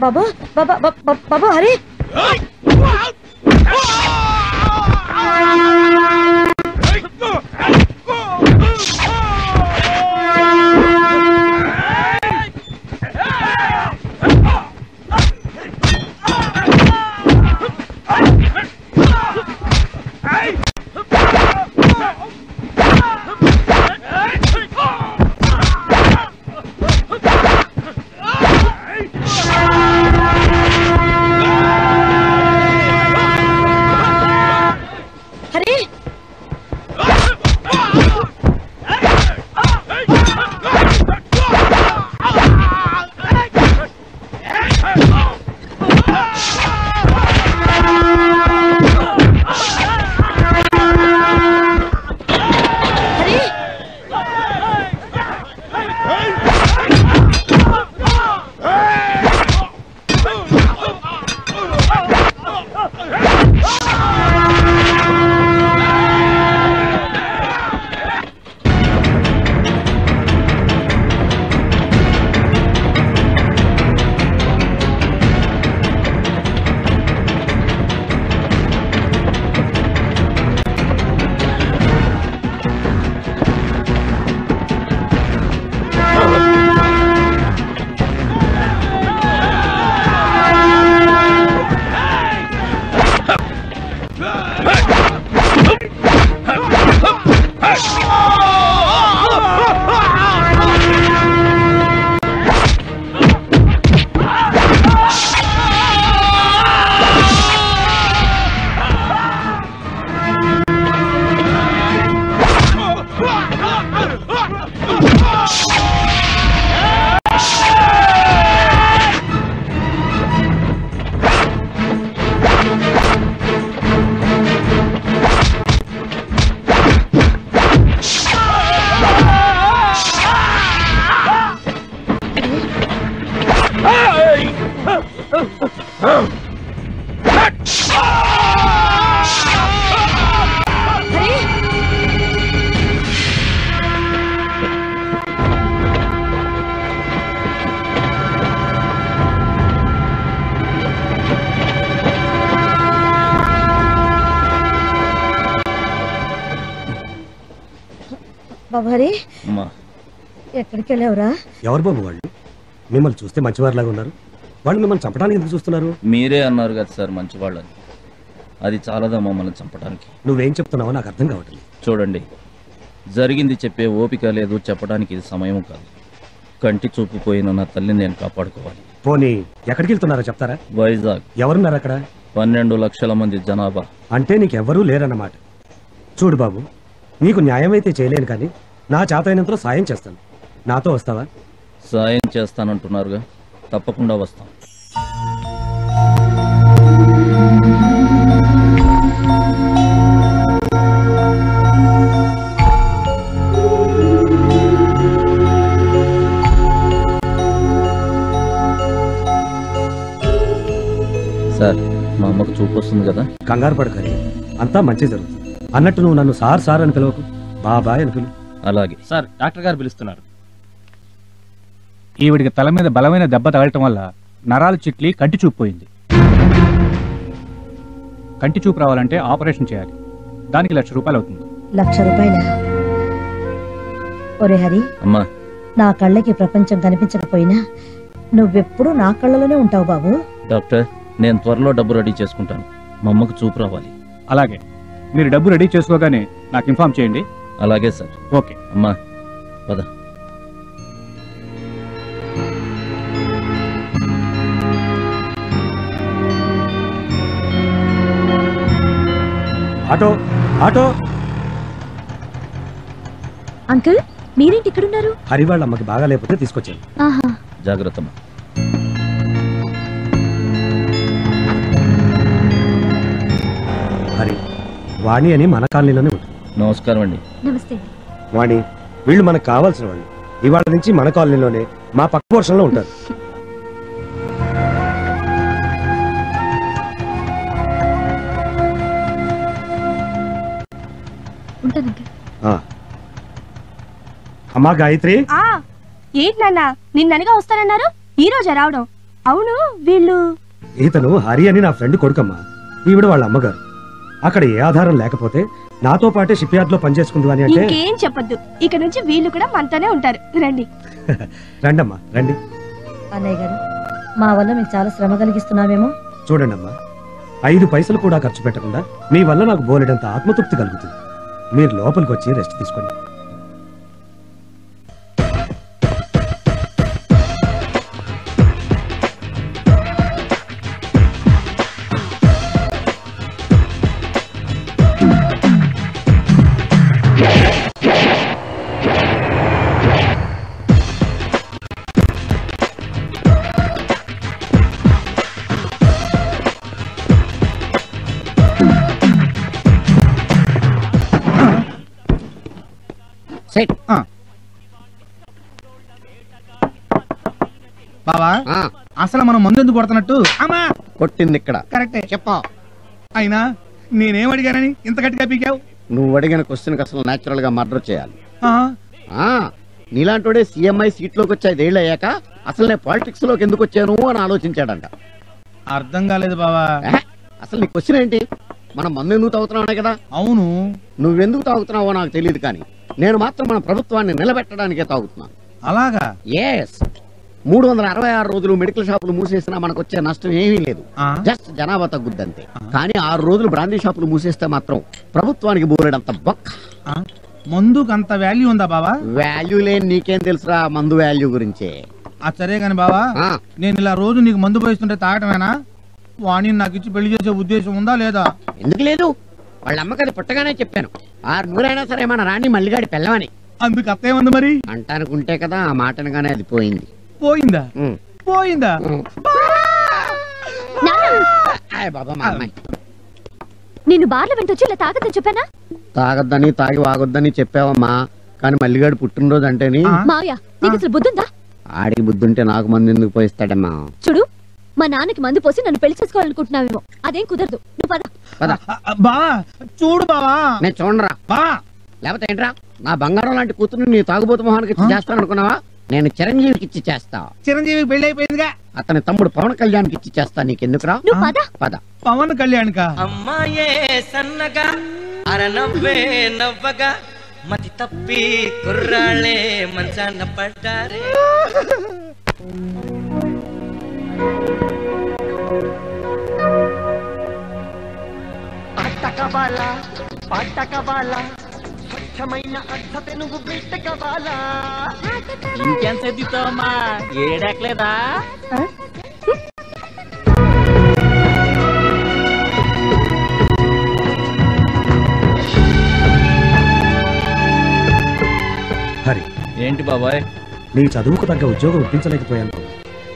బాబు బాబు హరి బాబు హరి ఎక్కడికి వెళ్ళావురా? ఎవరు బాబు వాళ్ళు? మిమ్మల్ని చూస్తే మంచివారిలాగా ఉన్నారు. వాళ్ళు మిమ్మల్ని చంపడానికి ఎందుకు చూస్తున్నారు? మీరే అన్నారు కదా సార్ మంచివాళ్ళని. అది చాలదా మమ్మల్ని చంపడానికి? నువ్వేం చెప్తున్నావో నాకు అర్థం కావట్లేదు. చూడండి, జరిగింది చెప్పే ఓపిక లేదు, చెప్పడానికి ఇది సమయం కాదు. కంటి చూపు పోయిన నా తల్లిని నేను కాపాడుకోవాలి. పోనీ ఎక్కడికి వెళ్తున్నారో చెప్తారా? వైజాగ్. ఎవరున్నారు అక్కడ? 12 లక్షల మంది జనాభా. అంటే నీకెవ్వరూ లేరన్నమాట. చూడు బాబు, నీకు న్యాయం అయితే చేయలేను, కానీ నా చేతైనంతలో సాయం చేస్తాను. నాతో వస్తావా? సాయం చేస్తానంటున్నారుగా, తప్పకుండా వస్తాం. సార్, మా అమ్మకు చూపు వస్తుంది కదా. కంగారు పడకరి, అంతా మంచి జరుగుతుంది. అన్నట్టు నువ్వు నన్ను సార్ సార్ అని పిలవకు, బాబాయ్ అని పిలువు. అలాగే సార్, డాక్టర్ గారు పిలుస్తున్నారు. ఈవిడికి తల మీద బలమైన దెబ్బ తగలటం వల్ల నరాలు చిట్లి కంటి చూపు పోయింది. కంటి చూపు రావాలంటే ఆపరేషన్ చేయాలి. దానికి 1,00,000 రూపాయలు అవుతుంది. 1,00,000 రూపాయల? ఒరే హరి, అమ్మా, నా కళ్ళకి ప్రపంచం కనిపించకపోయినా నువ్వెప్పుడు నా కళ్ళలోనే ఉంటావు బాబు. డాక్టర్, నేను త్వరలో డబ్బు రెడీ చేసుకుంటాను. మా అమ్మకు చూపు రావాలి. అలాగే, మీరు డబ్బు రెడీ చేసుకోగానే నాకు ఇన్ఫార్మ్ చేయండి. అలాగే సార్. ఓకే అమ్మా, పద. Auto auto. అంకుల్, మీరేంటి ఇక్కడున్నారు? హరి వాళ్ళ అమ్మకి బాగా లేకపోతే తీసుకొచ్చాను. జాగ్రత్త. హరి, వాణి అని మన కాలనీలోనే ఉంటుంది. నమస్కారం అండి. నమస్తే. వాణి, వీళ్ళు మనకు కావాల్సిన వాళ్ళు. ఇవాళ నుంచి మన కాలనీలోనే మా పక్క పోర్షన్లో ఉంటారు. అమ్మా గాయత్రి, ఏంటి నాన్న నిన్ననగా వస్తానన్నారు, ఈ రోజు రావడం? అవును వీళ్ళు ఇతను హరి అని నా ఫ్రెండ్ కొడుకమ్మా. ఈవిడ వాళ్ళ అమ్మగారు. అక్కడ ఏ ఆధారం లేకపోతే నాతో పాటే షిప్ యార్డ్ లో పనిచేసుకుంది అని అంటే ఇంకేం చెప్పొద్దు. ఇక నుంచి వీళ్ళు కూడా మనతోనే ఉంటారు. రండి. రండమ్మా రండి. అన్నయ్య గారు, మా వల్ల మీకు చాలా శ్రమ కలిగిస్తున్నామేమో. చూడండమ్మా, 5 పైసలు కూడా ఖర్చు పెట్టకుండా మీ వల్ల నాకు బోలెడంత ఆత్మతృప్తి కలుగుతుంది. మీరు లోపలికి వచ్చి రెస్ట్ తీసుకోండి. బావా అసలు మనం మందు ఎందుకు కొడుతున్నట్టు? అమ్మా కొట్టింది ఇక్కడ. కరెక్టే చెప్పా. అయినా నేనేం అడిగానని ఇంత గట్టిగా పీకావు? నువ్వు అడిగిన క్వశ్చన్ అసలు నేచురల్ గా మర్డర్ చేయాలి. ఆ, నీలాంటోడే సీఎంఐ సీట్ లోకి వచ్చి 5 ఏళ్ళు అయ్యాక అసలు నేను పాలిటిక్స్ లోకి ఎందుకు వచ్చాను అని ఆలోచించాడంట. అర్థం కాలేదు బావా. అసలు నీ క్వశ్చన్ ఏంటి? మనం మందు ఎందుకు తాగుతున్నావునే కదా. అవును, నువ్వెందుకు తాగుతున్నావో నాకు తెలియదు, కానీ నేను మాత్రం మన ప్రభుత్వాన్ని నిలబెట్టడానికే తాగుతున్నాను. అలాగా? ఎస్. 366 రోజులు మెడికల్ షాపులు మూసేసినా మనకు వచ్చే నష్టం ఏమీ లేదు. జస్ట్ జనాభా తగ్గుద్దంతే. కానీ 6 రోజులు బ్రాందీ షాపులు మూసేస్తే మాత్రం ప్రభుత్వానికి బోలెడంత బొక్క. మందుకు అంత వాల్యూ ఉందా బావా? వాల్యూ లేని నీకేం తెలుసురా మందు వాల్యూ గురించే. సరే కాని బావా, నేను ఇలా రోజు నీకు మందు పోయిస్తుంటే తాగటమేనా? వాణి నాకు ఇచ్చి పెళ్లి చేసే ఉద్దేశం ఉందా లేదా? ఎందుకు లేదు? వాళ్ళ అమ్మకది పుట్టగానే చెప్పాను, 6 అయినా సరే మన రాణి మల్లిగాడి పెళ్ళమని. అందుకు అత్తేముంది మరి అంటానుకుంటే కదా ఆ మాటనగానే అది పోయింది. పోయిందా? పోయిందా? బాబా మా అమ్మాయి నిన్ను బార్ల వెంటొచ్చి ఇలా తాగద్దని చెప్పానా? తాగొద్దని తాగి వాగొద్దని చెప్పావమ్మా, కానీ మల్లిగాడు పుట్టినరోజు అంటేని. మావయ్య, నీకు అసలు బుద్ధుందా? ఆడికి బుద్ధుంటే నాకు మంది ఎందుకు పోయిస్తాడమ్మా? చూడు, మా నాన్నకి మందు పోసి నన్ను పెళ్లి చేసుకోవాలనుకుంటున్నావేమో. అదేం కుదరదు. నువ్వు పద. బావా చూడు బావా. నేను చూడరా బా, లేకపోతే ఏంట్రా నా బంగారం లాంటి కూతురు నీ తాగుబోతు మొహానికి ఇచ్చి చేస్తాను అనుకున్నావా? నేను చిరంజీవికి ఇచ్చి చేస్తా. చిరంజీవి పెళ్లి అయిపోయిందిగా. అతని తమ్ముడు పవన్ కళ్యాణ్కి ఇచ్చి చేస్తా. నీకెందుకురా? నువ్వు పద. పద. పవన్ కళ్యాణ్ కా? అమ్మాయే సన్నగా అరనవ్వే నవ్వగా మతి తప్పి కుర్రాళ్ళే మంచాన పడ్డారే. అట్టకబాలా పట్టకబాలా స్వచ్ఛమైన అర్థతే నువ్వు బిట్టకబాలా. ఇంకేం చదివుతావమ్మా? ఏడాకలేదా? హరి, ఏంటి బాబాయ్? నీ చదువుకు తగ్గ ఉద్యోగం ఇప్పించలేకపోయాను.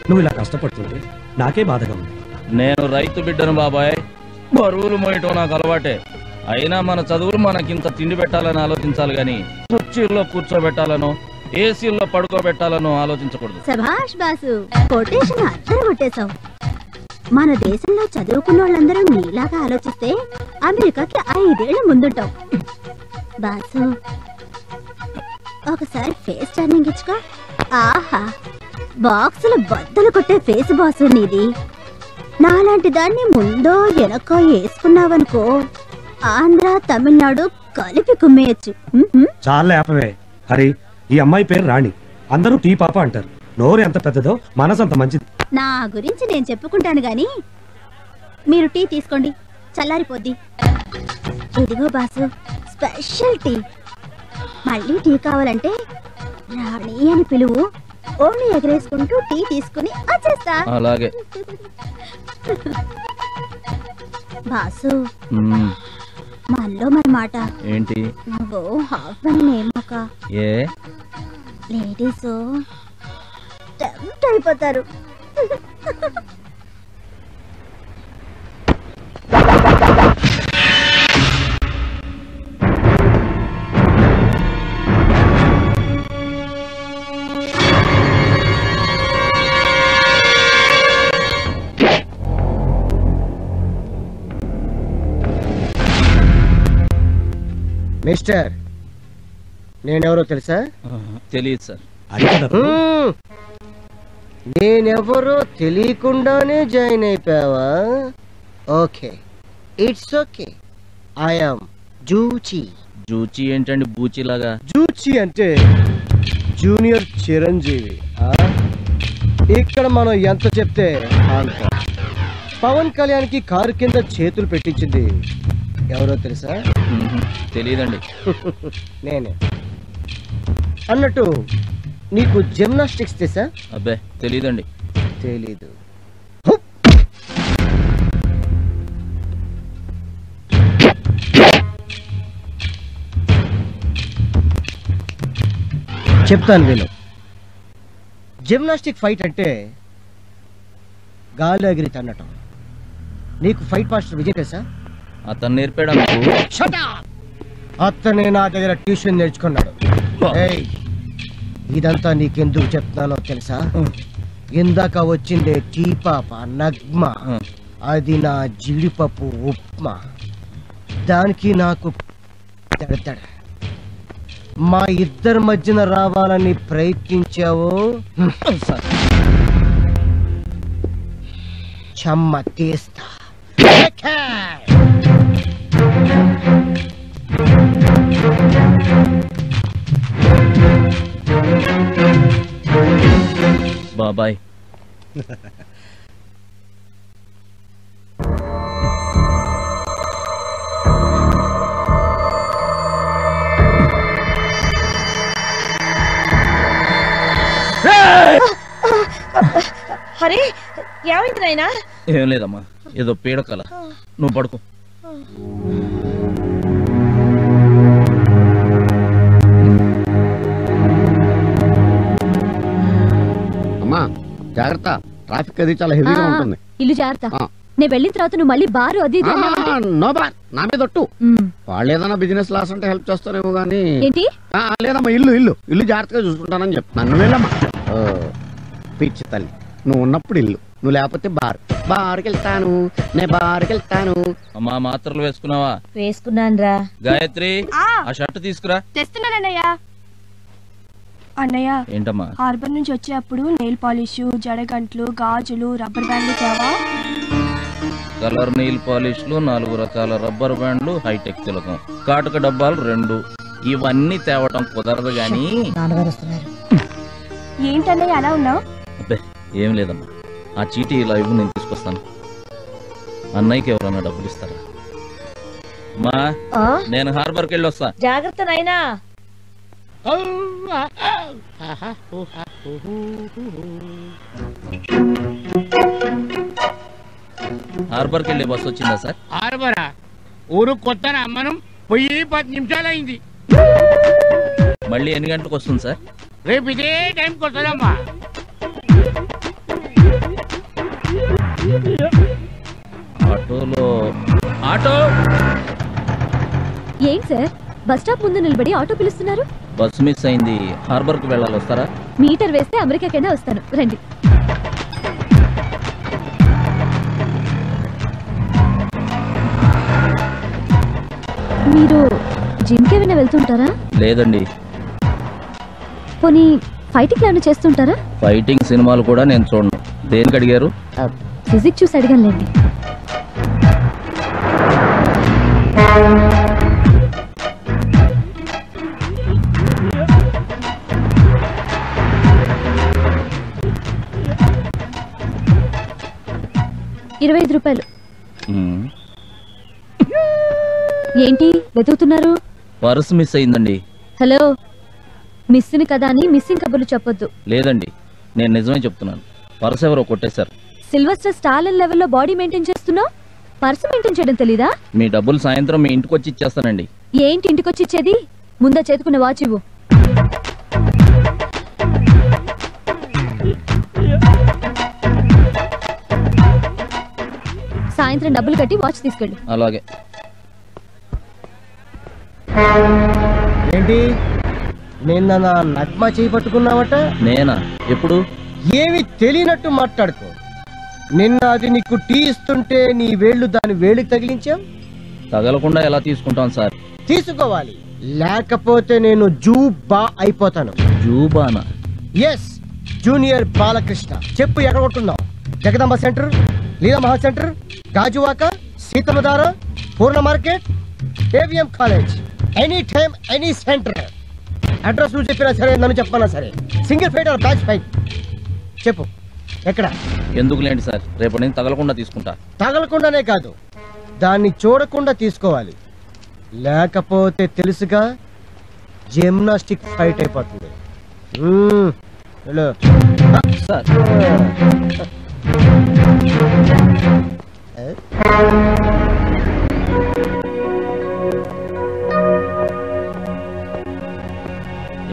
నువ్వు ఇలా కష్టపడుతుంటే నాకే బాధగా ఉంది. నేను రైతు బిడ్డను బాబాయ్. బరువులు మోయటం నాకు అలవాటే. అయినా మన చదువులు మనకింత తిండి పెట్టాలని ఆలోచించాలి గాని కుర్చీల్లో కూర్చోబెట్టాలనో ఏసీల్లో పడుకోబెట్టాలనో ఆలోచించకూడదు. శభాష్ బాసు, కొటేషన్ అద్దరు కొట్టేశావు. మన దేశంలో చదువుకున్న వాళ్ళందరూ నీలాగా ఆలోచిస్తే అమెరికాకి 5 ఏళ్ల ముందుంటావు. బాసు, ఒకసారి ఫేస్ టర్నింగ్ ఇచ్చుకో. ఆహా, బాక్సులు బద్దలు కొట్టే ఫేస్ బాసు నీది. నాలాంటి దాన్ని ముందో వెనకో వేసుకున్నావనుకో, ఆంధ్ర తమిళనాడు కలిపి కుమ్మేయచ్చు. చాలా ఆపవే హరి. ఈ అమ్మాయి పేరు రాణి. అందరూ టీ పాప అంటారు. నోరు ఎంత పెద్దదో మనసు అంత మంచిది. నా గురించి నేను చెప్పుకుంటాను గాని మీరు టీ తీసుకోండి, చల్లారిపోద్ది. ఇదిగో బాసు, స్పెషల్ టీ. మళ్ళీ టీ కావాలంటే రాణి అని పిలువు. ఓన్లీ ఎగరేసుకుంటూ టీ తీసుకుని వచ్చేస్తా. అలాగే. బాసు, మనలో మన మాట. ఏంటి? నువ్వు హస్బెండ్ ఏమోక ఏ లేడీస్ టెంప్ట్ అయిపోతారు. మిస్టర్, నేనెవరో తెలుసా? తెలియదు సార్. నేనెవరో తెలియకుండానే జాయిన్ అయిపోయావా? Okay, it's okay. ఐఎమ్ జూచి. జూచి ఏంటండి బూచిలాగా? జూచి అంటే జూనియర్ చిరంజీవి. ఇక్కడ మనం ఎంత చెప్తే అంత. పవన్ కళ్యాణ్కి కారు కింద చేతులు పెట్టించింది ఎవరో తెలుసా? తెలియదండి. నేనే. అన్నట్టు నీకు జిమ్నాస్టిక్స్ తెలుసా? అబ్బే తెలీదండి. తెలీదు. చెప్తాను విను. జిమ్నాస్టిక్ ఫైట్ అంటే గాలి ఎగిరి తన్నటం. నీకు ఫైట్ మాస్టర్ విజయ్ తెలుసా? అతను నేర్పాడా మీకు? అతనే నా దగ్గర ట్యూషన్ నేర్చుకున్నాడు. ఏయ్, ఇదంతా నీకెందుకు చెప్తున్నానో తెలుసా? ఇందాక వచ్చిందే టీ పాప నగ్మ, అది నా జీడిపప్పు ఉప్మా. దానికి నాకు తడతడ. మా ఇద్దరి మధ్యన రావాలని ప్రయత్నించావు, చెమ్మ తీస్తా. బాబాయ్. హరి, ఏమైంది నాయనా? ఏం లేదమ్మా, ఏదో పీడకల. నువ్వు పడుకో. అమ్మా జాగ్రత్త, ట్రాఫిక్ అది చాలా హెవీగా ఉంటుంది. ఇల్లు జాగ్రత్త. నేను వెళ్ళిన తర్వాత నువ్వు మళ్ళీ బారు అది ఇది అన్నావంటే నో బార్, నా మీద ఒట్టు. వాళ్ళు ఏదైనా బిజినెస్ లాస్ అంటే హెల్ప్ చేస్తారేమో గానీ. ఏంటి? లేదమ్మా, ఇల్లు ఇల్లు ఇల్లు జాగ్రత్తగా చూసుకుంటానని చెప్తున్నాను. వెళ్ళమ్మా. పిచ్చి తల్లి, నువ్వు ఉన్నప్పుడు ఇల్లు, నువ్వు లేకపోతే బార్. బార్కి వెళ్తాను, నేను బార్కి వెళ్తాను. అమ్మా మాత్రలు వేసుకున్నావా? వేసుకున్నాను రా. గాయత్రి, ఆ షర్ట్ తీసుకురా. తెస్తున్నానన్నయ్య. అన్నయ్య, ఏంటమ్మా? హార్బర్ నుంచి వచ్చేటప్పుడు నెయిల్ పాలిష్, జడగంట్లు, గాజులు, రబ్బర్ బ్యాండ్లు తేవా? కలర్ నెయిల్ పాలిష్లు, 4 రకాల రబ్బర్ బ్యాండ్లు, హైటెక్ తిలకం, కాటుక డబ్బాలు 2. ఇవన్నీ తేవటం కుదరదు గాని. ఏంటన్నయ్య అలా ఉన్నావు? అబ్బే ఏం లేదమ్మా, ఆ చీటీ ఇలా ఇవ్వు, నేను తీసుకొస్తాను. అన్నయ్యకి ఎవరన్నా డబ్బులు ఇస్తారా? అమ్మా, నేను హార్బర్కి వెళ్ళి వస్తా. జాగ్రత్త నాయనా. హార్బర్కి వెళ్ళే బస్సు వచ్చిందా సార్? హార్బరా? ఊరు కొత్తనా? మనం పోయి 10 నిమిషాలు అయింది. మళ్ళీ ఎన్ని గంటలకు వస్తుంది సార్? రేపు ఇదే టైంకి వస్తుందమ్మా. ఆటోలో ఆటో. ఏంటి సార్, బస్ స్టాప్ ముందు నిలబడి ఆటో పిలుస్తున్నారు? బస్సు మిస్ అయింది, హార్బర్కి వెళ్ళాలి, వస్తారా? మీటర్ వేస్తే అమెరికాకైనా వస్తాను, రండి. మీరు జిమ్కి ఏమైనా వెళ్తుంటారా? లేదండి. పోనీ ఫైటింగ్ ఏమైనా చేస్తుంటారా? ఫైటింగ్ సినిమాలు కూడా నేను చూడను. దేనికి అడిగారు? ఫిజిక్స్ చూసి అడిగానులేండి. ₹25. ఏంటి వెతుకుతున్నారు? పర్స్ మిస్ అయిందండి. హలో, మిస్సింగ్ కదా అని మిస్సింగ్ కబుర్లు చెప్పొద్దు. లేదండి, నేను నిజమే చెప్తున్నాను. పర్స్ ఎవరో కొట్టేశారు. సిల్వస్టర్ స్టాలిన్ లెవెల్లో బాడీ మెయింటైన్ చేస్తున్నావు, పర్స్ మెయింటైన్ చేయడం తెలీదా? మీ డబ్బులు సాయంత్రం మీ ఇంటికి వచ్చి ఇచ్చేస్తానండి. ఏంటి ఇంటికి వచ్చి ఇచ్చేది? ముందా చేతుకున్న వాచ్ ఇవ్వు. సాయంత్రం డబ్బులు కట్టి వాచ్ తీసుకెళ్ళు. అలాగే. ఏంటి నిన్న నా నగ్మ చేయి పట్టుకున్నావట? నేనా? ఎప్పుడు? ఏమి తెలియనట్టు మాట్లాడుకో. నిన్న అది నీకు టీ ఇస్తుంటే నీ వేళ్లు దాని వేలికి తగిలించావు. తగలకుండా ఎలా తీసుకుంటాం సార్? తీసుకోవాలి, లేకపోతే నేను జూబా అయిపోతాను. జూబానా? Yes, junior Balakrishna. చెప్పు ఎక్కడ కొట్టున్నావు? Jagadamba center, Leelamahal center, Gajuwaka, Seethammadhara, Poorna market, AVM college. Any time any center. Address నువ్వు చెప్పినా సరే, నన్ను చెప్పన్నా సరే. Single fight or batch fight? చెప్పు ఎక్కడ? ఎందుకు లేండి సార్, రేపటి నుంచి తగలకుండా తీసుకుంటా. తగలకుండానే కాదు, దాన్ని చూడకుండా తీసుకోవాలి. లేకపోతే తెలుసుగా, జిమ్నాస్టిక్ ఫైట్ అయిపోతుంది. సార్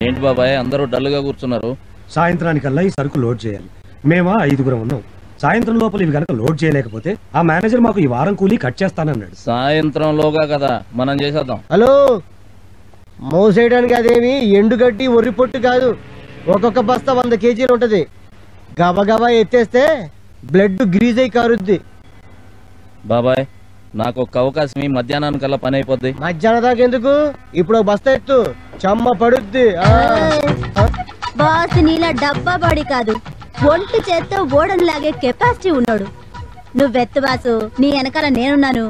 ఏంటి బాబాయ్ అందరూ డల్గా కూర్చున్నారు? సాయంత్రానికల్లా ఈ సరుకు లోడ్ చేయాలి. మేమా 5గురం ఉన్నాం. సాయంత్రం లోపల ఇవి గనక లోడ్ చేయలేకపోతే ఆ మేనేజర్ మాకు ఈ వారం కూలీ కట్ చేస్తానన్నాడు. సాయంత్రంలోగా కదా, మనం చేసేద్దాం. హలో, మోసేయడానికి అదేమి ఎండుగడ్డి ఒర్రి పొట్టు కాదు. ఒక్కొక్క బస్తా 100 కేజీలు ఉంటది. గబగబా ఎత్తేస్తే బ్లడ్ గ్రీజ్ అయి కారుద్ది. బాబాయ్ నాకు ఒక అవకాశం, ఈ మధ్యాహ్నానికల్లా పని అయిపోద్ది. మధ్యాహ్నం దాకా ఎందుకు? ఇప్పుడు బస్తా ఎత్తు, చెమ్మ పడుద్ది. బాస్ నీలా డబ్బా బాడీ కాదు, ఒంటి చేత్తో ఓడను లాగే కెపాసిటీ ఉన్నాడు. నువ్వెత్తు బాసు, నీ వెనకాల నేనున్నాను.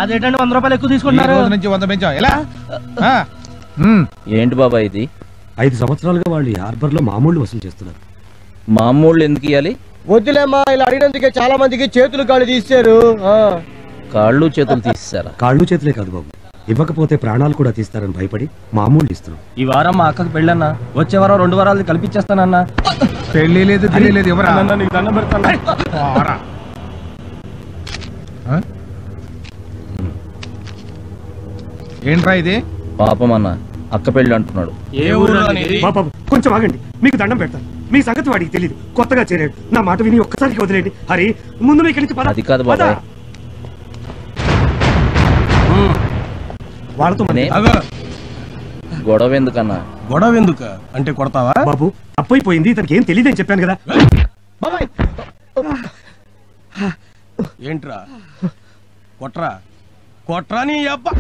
అదేంటండి 100 రూపాయలు ఎక్కువ తీసుకుంటున్నారు? నుంచి 100 పెంచాం ఎలా? ఏంటి బాబాయ్ ఇది? 5 సంవత్సరాలుగా వాళ్ళు హార్బర్ లో మామూలు వసూలు చేస్తున్నారు. మామూలు ఎందుకు ఇవ్వాలి? వద్దులేమ్మా, ఇలా అడిగినందుకే చాలా మందికి చేతులు కాళ్ళు తీశారు. కాళ్ళు చేతులు తీసారా? కాళ్ళు చేతులే కాదు బాబు, ఇవ్వకపోతే ప్రాణాలు కూడా తీస్తారని భయపడి మామూలు ఇస్తున్నాం. ఈ వారం మా అక్కకి పెళ్ళన్నా, వచ్చే వారం 2 వారాలు కల్పించేస్తానన్నా. పెళ్లి లేదు తెలియలేదు. ఎవరా? నీకు దండం పెడతాను. ఏంట్రా ఇది? పాపం అన్న, అక్క పెళ్ళి అంటున్నాడు. ఏ ఊరు? బాబు కొంచెం ఆగండి, మీకు దండం పెడతాను. మీ సంగతి వాడికి తెలియదు, కొత్తగా చేరాడు. నా మాట విని ఒక్కసారికి వదిలేండి. హరి, ముందు మీ ఇక్కడి నుంచి పద. అది కాదు బాబాయ్, వాళ్ళతో గొడవ ఎందుకన్నా? గొడవ ఎందుకు అంటే కొడతావా? బాబు తప్పైపోయింది, తనకి ఏం తెలియదు అని చెప్పాను కదా. ఏంట్రా కొట్రా కొట్రా నీ అబ్బా.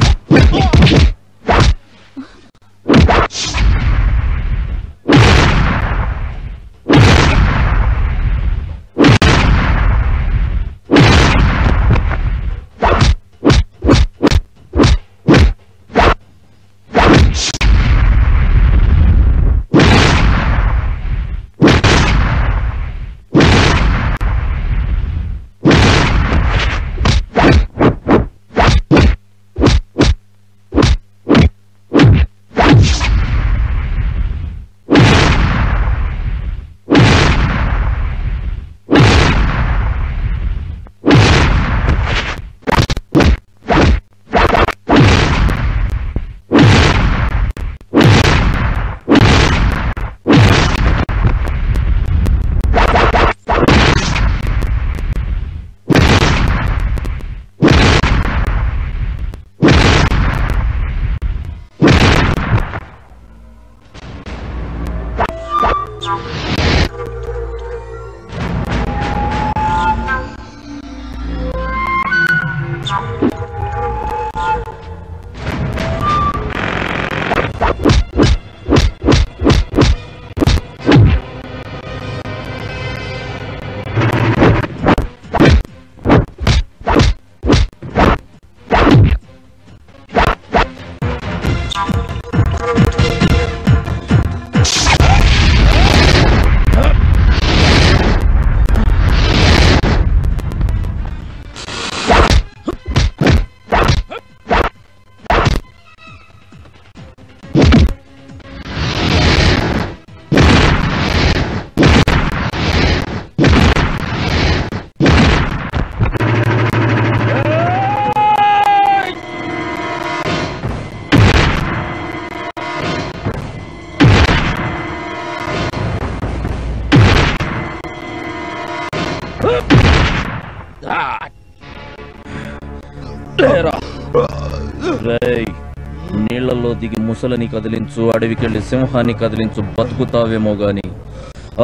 నీళ్లలో దిగి ముసలని కదిలించు, అడవికెళ్ళి సింహాన్ని కదిలించు, బతుకుతావేమో గాని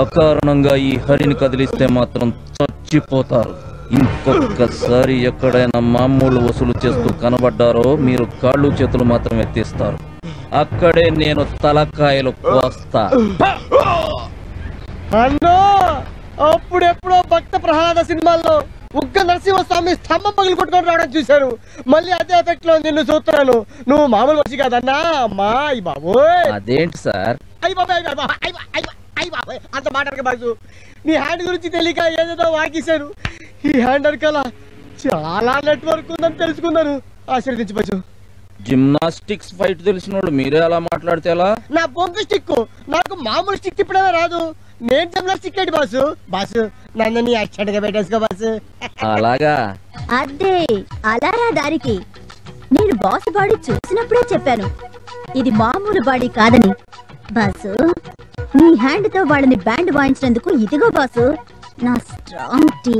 అకారణంగా ఈ హరిని కదిలిస్తే మాత్రం చచ్చిపోతారు. ఇంకొకసారి ఎక్కడైనా మామూలు వసూలు చేస్తూ కనబడ్డారో మీరు కాళ్ళు చేతులు మాత్రం ఎత్తిస్తారు. అక్కడే నేను తలకాయలు కోస్తా. అన్నో అప్పుడెప్పుడో భక్త ప్రహ్లాద సినిమాల్లో ఉగ్గ నరసింహస్వామి స్తంభం పగిలి కొట్టుకొని రావడం చూశాను. మళ్ళీ అదే ఎఫెక్ట్ లో నిన్ను చూస్తున్నాను. నువ్వు మామూలు మనిషి కాదన్నా. అమ్మా అయ్యి బాబోయ్. అదేంటి సార్? అయ్యి బాబాయ్ అయ్యి బాబాయ్ అంత మాట బాజు. నీ హ్యాండ్ గురించి తెలియక ఏదేదో వాకిశాను. ఈ హ్యాండ్ వెనకాల చాలా నెట్వర్క్ ఉందని తెలుసుకున్నాను. ఆశీర్వదించు బాజు. జిమ్నాస్టిక్స్ ఫైట్ తెలిసినోడు మీరే అలా మాట్లాడితే ఎలా? నా బొంగు స్టిక్ నాకు మామూలు స్టిక్ తిప్పడమే రాదు. నేను జిమ్నాస్టిక్ ఏంటి బాసు? బాసు నన్ను నీ అచ్చడిగా పెట్టేసుకో బాసు. అలాగా? అదే అలారా దారికి. నేను బాస్ బాడీ చూసినప్పుడే చెప్పాను ఇది మామూలు బాడీ కాదని. బాసు నీ హ్యాండ్ తో వాళ్ళని బ్యాండ్ వాయించినందుకు ఇదిగో బాసు నా స్ట్రాంగ్ టీ.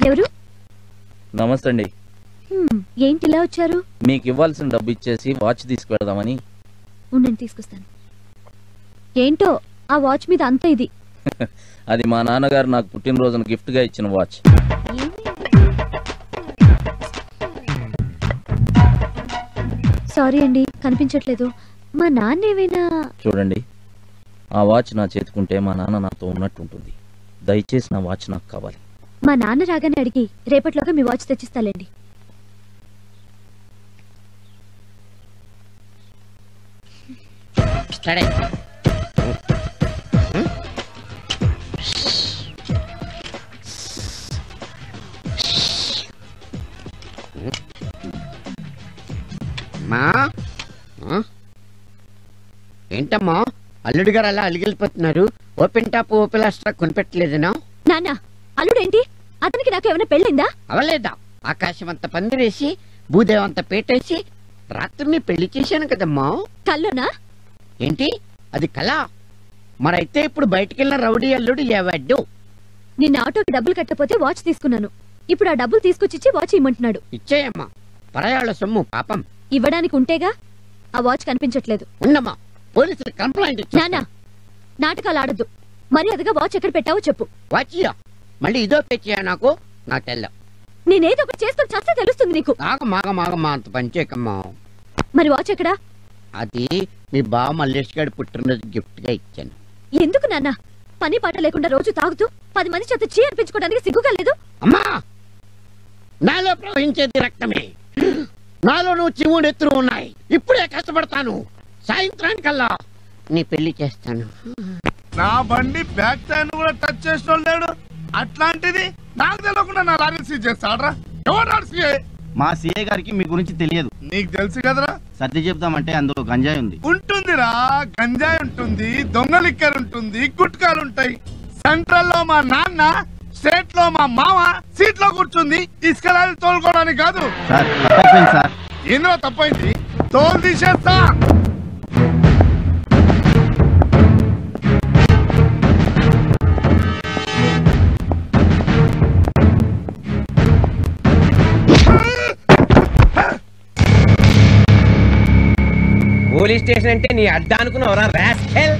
ఎవరు? నమస్తే అండి. ఏంటి ఇలా వచ్చారు? మీకు ఇవ్వాల్సిన డబ్బు ఇచ్చేసి వాచ్ తీసుకువెడదామని. ఉండండి తీసుకొస్తాను. ఏంటో ఆ వాచ్ మీద అంత ఇది. అది మా నాన్నగారు నాకు పుట్టినరోజున గిఫ్ట్ గా ఇచ్చిన వాచ్. సారీ అండి కనిపించట్లేదు. మా నాన్న ఏమైనా? చూడండి, ఆ వాచ్ నా చేతుకుంటే మా నాన్న నాతో ఉన్నట్టుంటుంది. దయచేసి నా వాచ్ నాకు కావాలి. మా నాన్న రాగానే అడిగి రేపటిలోగా మీ వాచ్ తెచ్చిస్తాలేండి. ఏంటమ్మా అల్లుడు గారు అలా అలిగిలిపోతున్నారు? ఓపెన్ టాప్ ఓపెన్ అస్ట్రా కొనిపెట్టలేదనా? నాన్న అల్లుడేంటి? అతనికి నాకు ఏమైనా పెళ్ళిందా? అవలేదా? ఆకాశం అంత పందిరేసి భూదేవంత పేటేసి రాత్రిని పెళ్లి చేశాను కదమ్మా. కల్లోనా? ఏంటి అది కళ? మరైతే ఇప్పుడు బయటికెళ్ళిన రౌడీ అల్లుడు ఏవాడు? నిన్న ఆటోకి డబ్బులు కట్టపోతే వాచ్ తీసుకున్నాను. ఇప్పుడు ఆ డబ్బులు తీసుకొచ్చి వాచ్ ఇమ్మంటున్నాడు. ఇచ్చేయమ్మా, పరాయాళ్ళ సొమ్ము పాపం. ఇవ్వడానికి ఉంటేగా. ఆ వాచ్ కనిపించట్లేదు. ఉండమ్మా, పోలీసులు కంప్లైంట్. నాన్న నాటకాలు ఆడద్దు. మరి అదిగా వాచ్ ఎక్కడ పెట్టావో చెప్పు. వాచియా మళ్ళీ ఇదో పెచ్చియా? నాకు నా తెల్ల నేనేదో ఒకటి చేసుకొని చస్తే తెలుస్తుంది నీకు. మాగమాగమా అంత పనిచేయకమ్మా. మరి వాచ్ ఎక్కడా? అది మీ బావ మల్లేష్ గారి పుట్టినరోజు గిఫ్ట్ గా ఇచ్చాను. ఎందుకు నాన్న? పని పాట లేకుండా రోజు తాగుతూ 10 మంది చేత చీ అనిపించుకోవడానికి సిగ్గుగా లేదు? అమ్మా, నాలో ప్రవహించేది రక్తమే. నాలో నువ్వు చివుడు ఎత్తులు ఉన్నాయి. ఇప్పుడే కష్టపడతాను. సాయంత్రానికల్లా నీ పెళ్లి చేస్తాను. నా బండి బ్యాక్ టైర్ కూడా టచ్ చేసిన లేడు. అట్లాంటిది నాకు తెలియకుండా నా లారీ సీజ్ చేస్తాడ్రా. ఎవరు సీఏ? మా సీఏ గారికి మీ గురించి తెలియదు. నీకు తెలుసు కదరా. సర్ది చెప్తామంటే అందులో గంజాయి ఉంది. ఉంటుందిరా, గంజాయి ఉంటుంది, దొంగ లిక్కర్ ఉంటుంది, గుట్కాలు ఉంటాయి. సెంట్రల్ లో మా నాన్న, స్టేట్ లో మా మామ సీట్ లో కూర్చుంది ఇసుక లారీ తోలుకోవడానికి కాదు. సార్ తప్పైపోయింది సార్. ఇందులో తప్పైంది, తోలు తీసేస్తా. పోలీస్ స్టేషన్ అంటే నీ అడ్డా అనుకున్నావురా రాస్కెల్?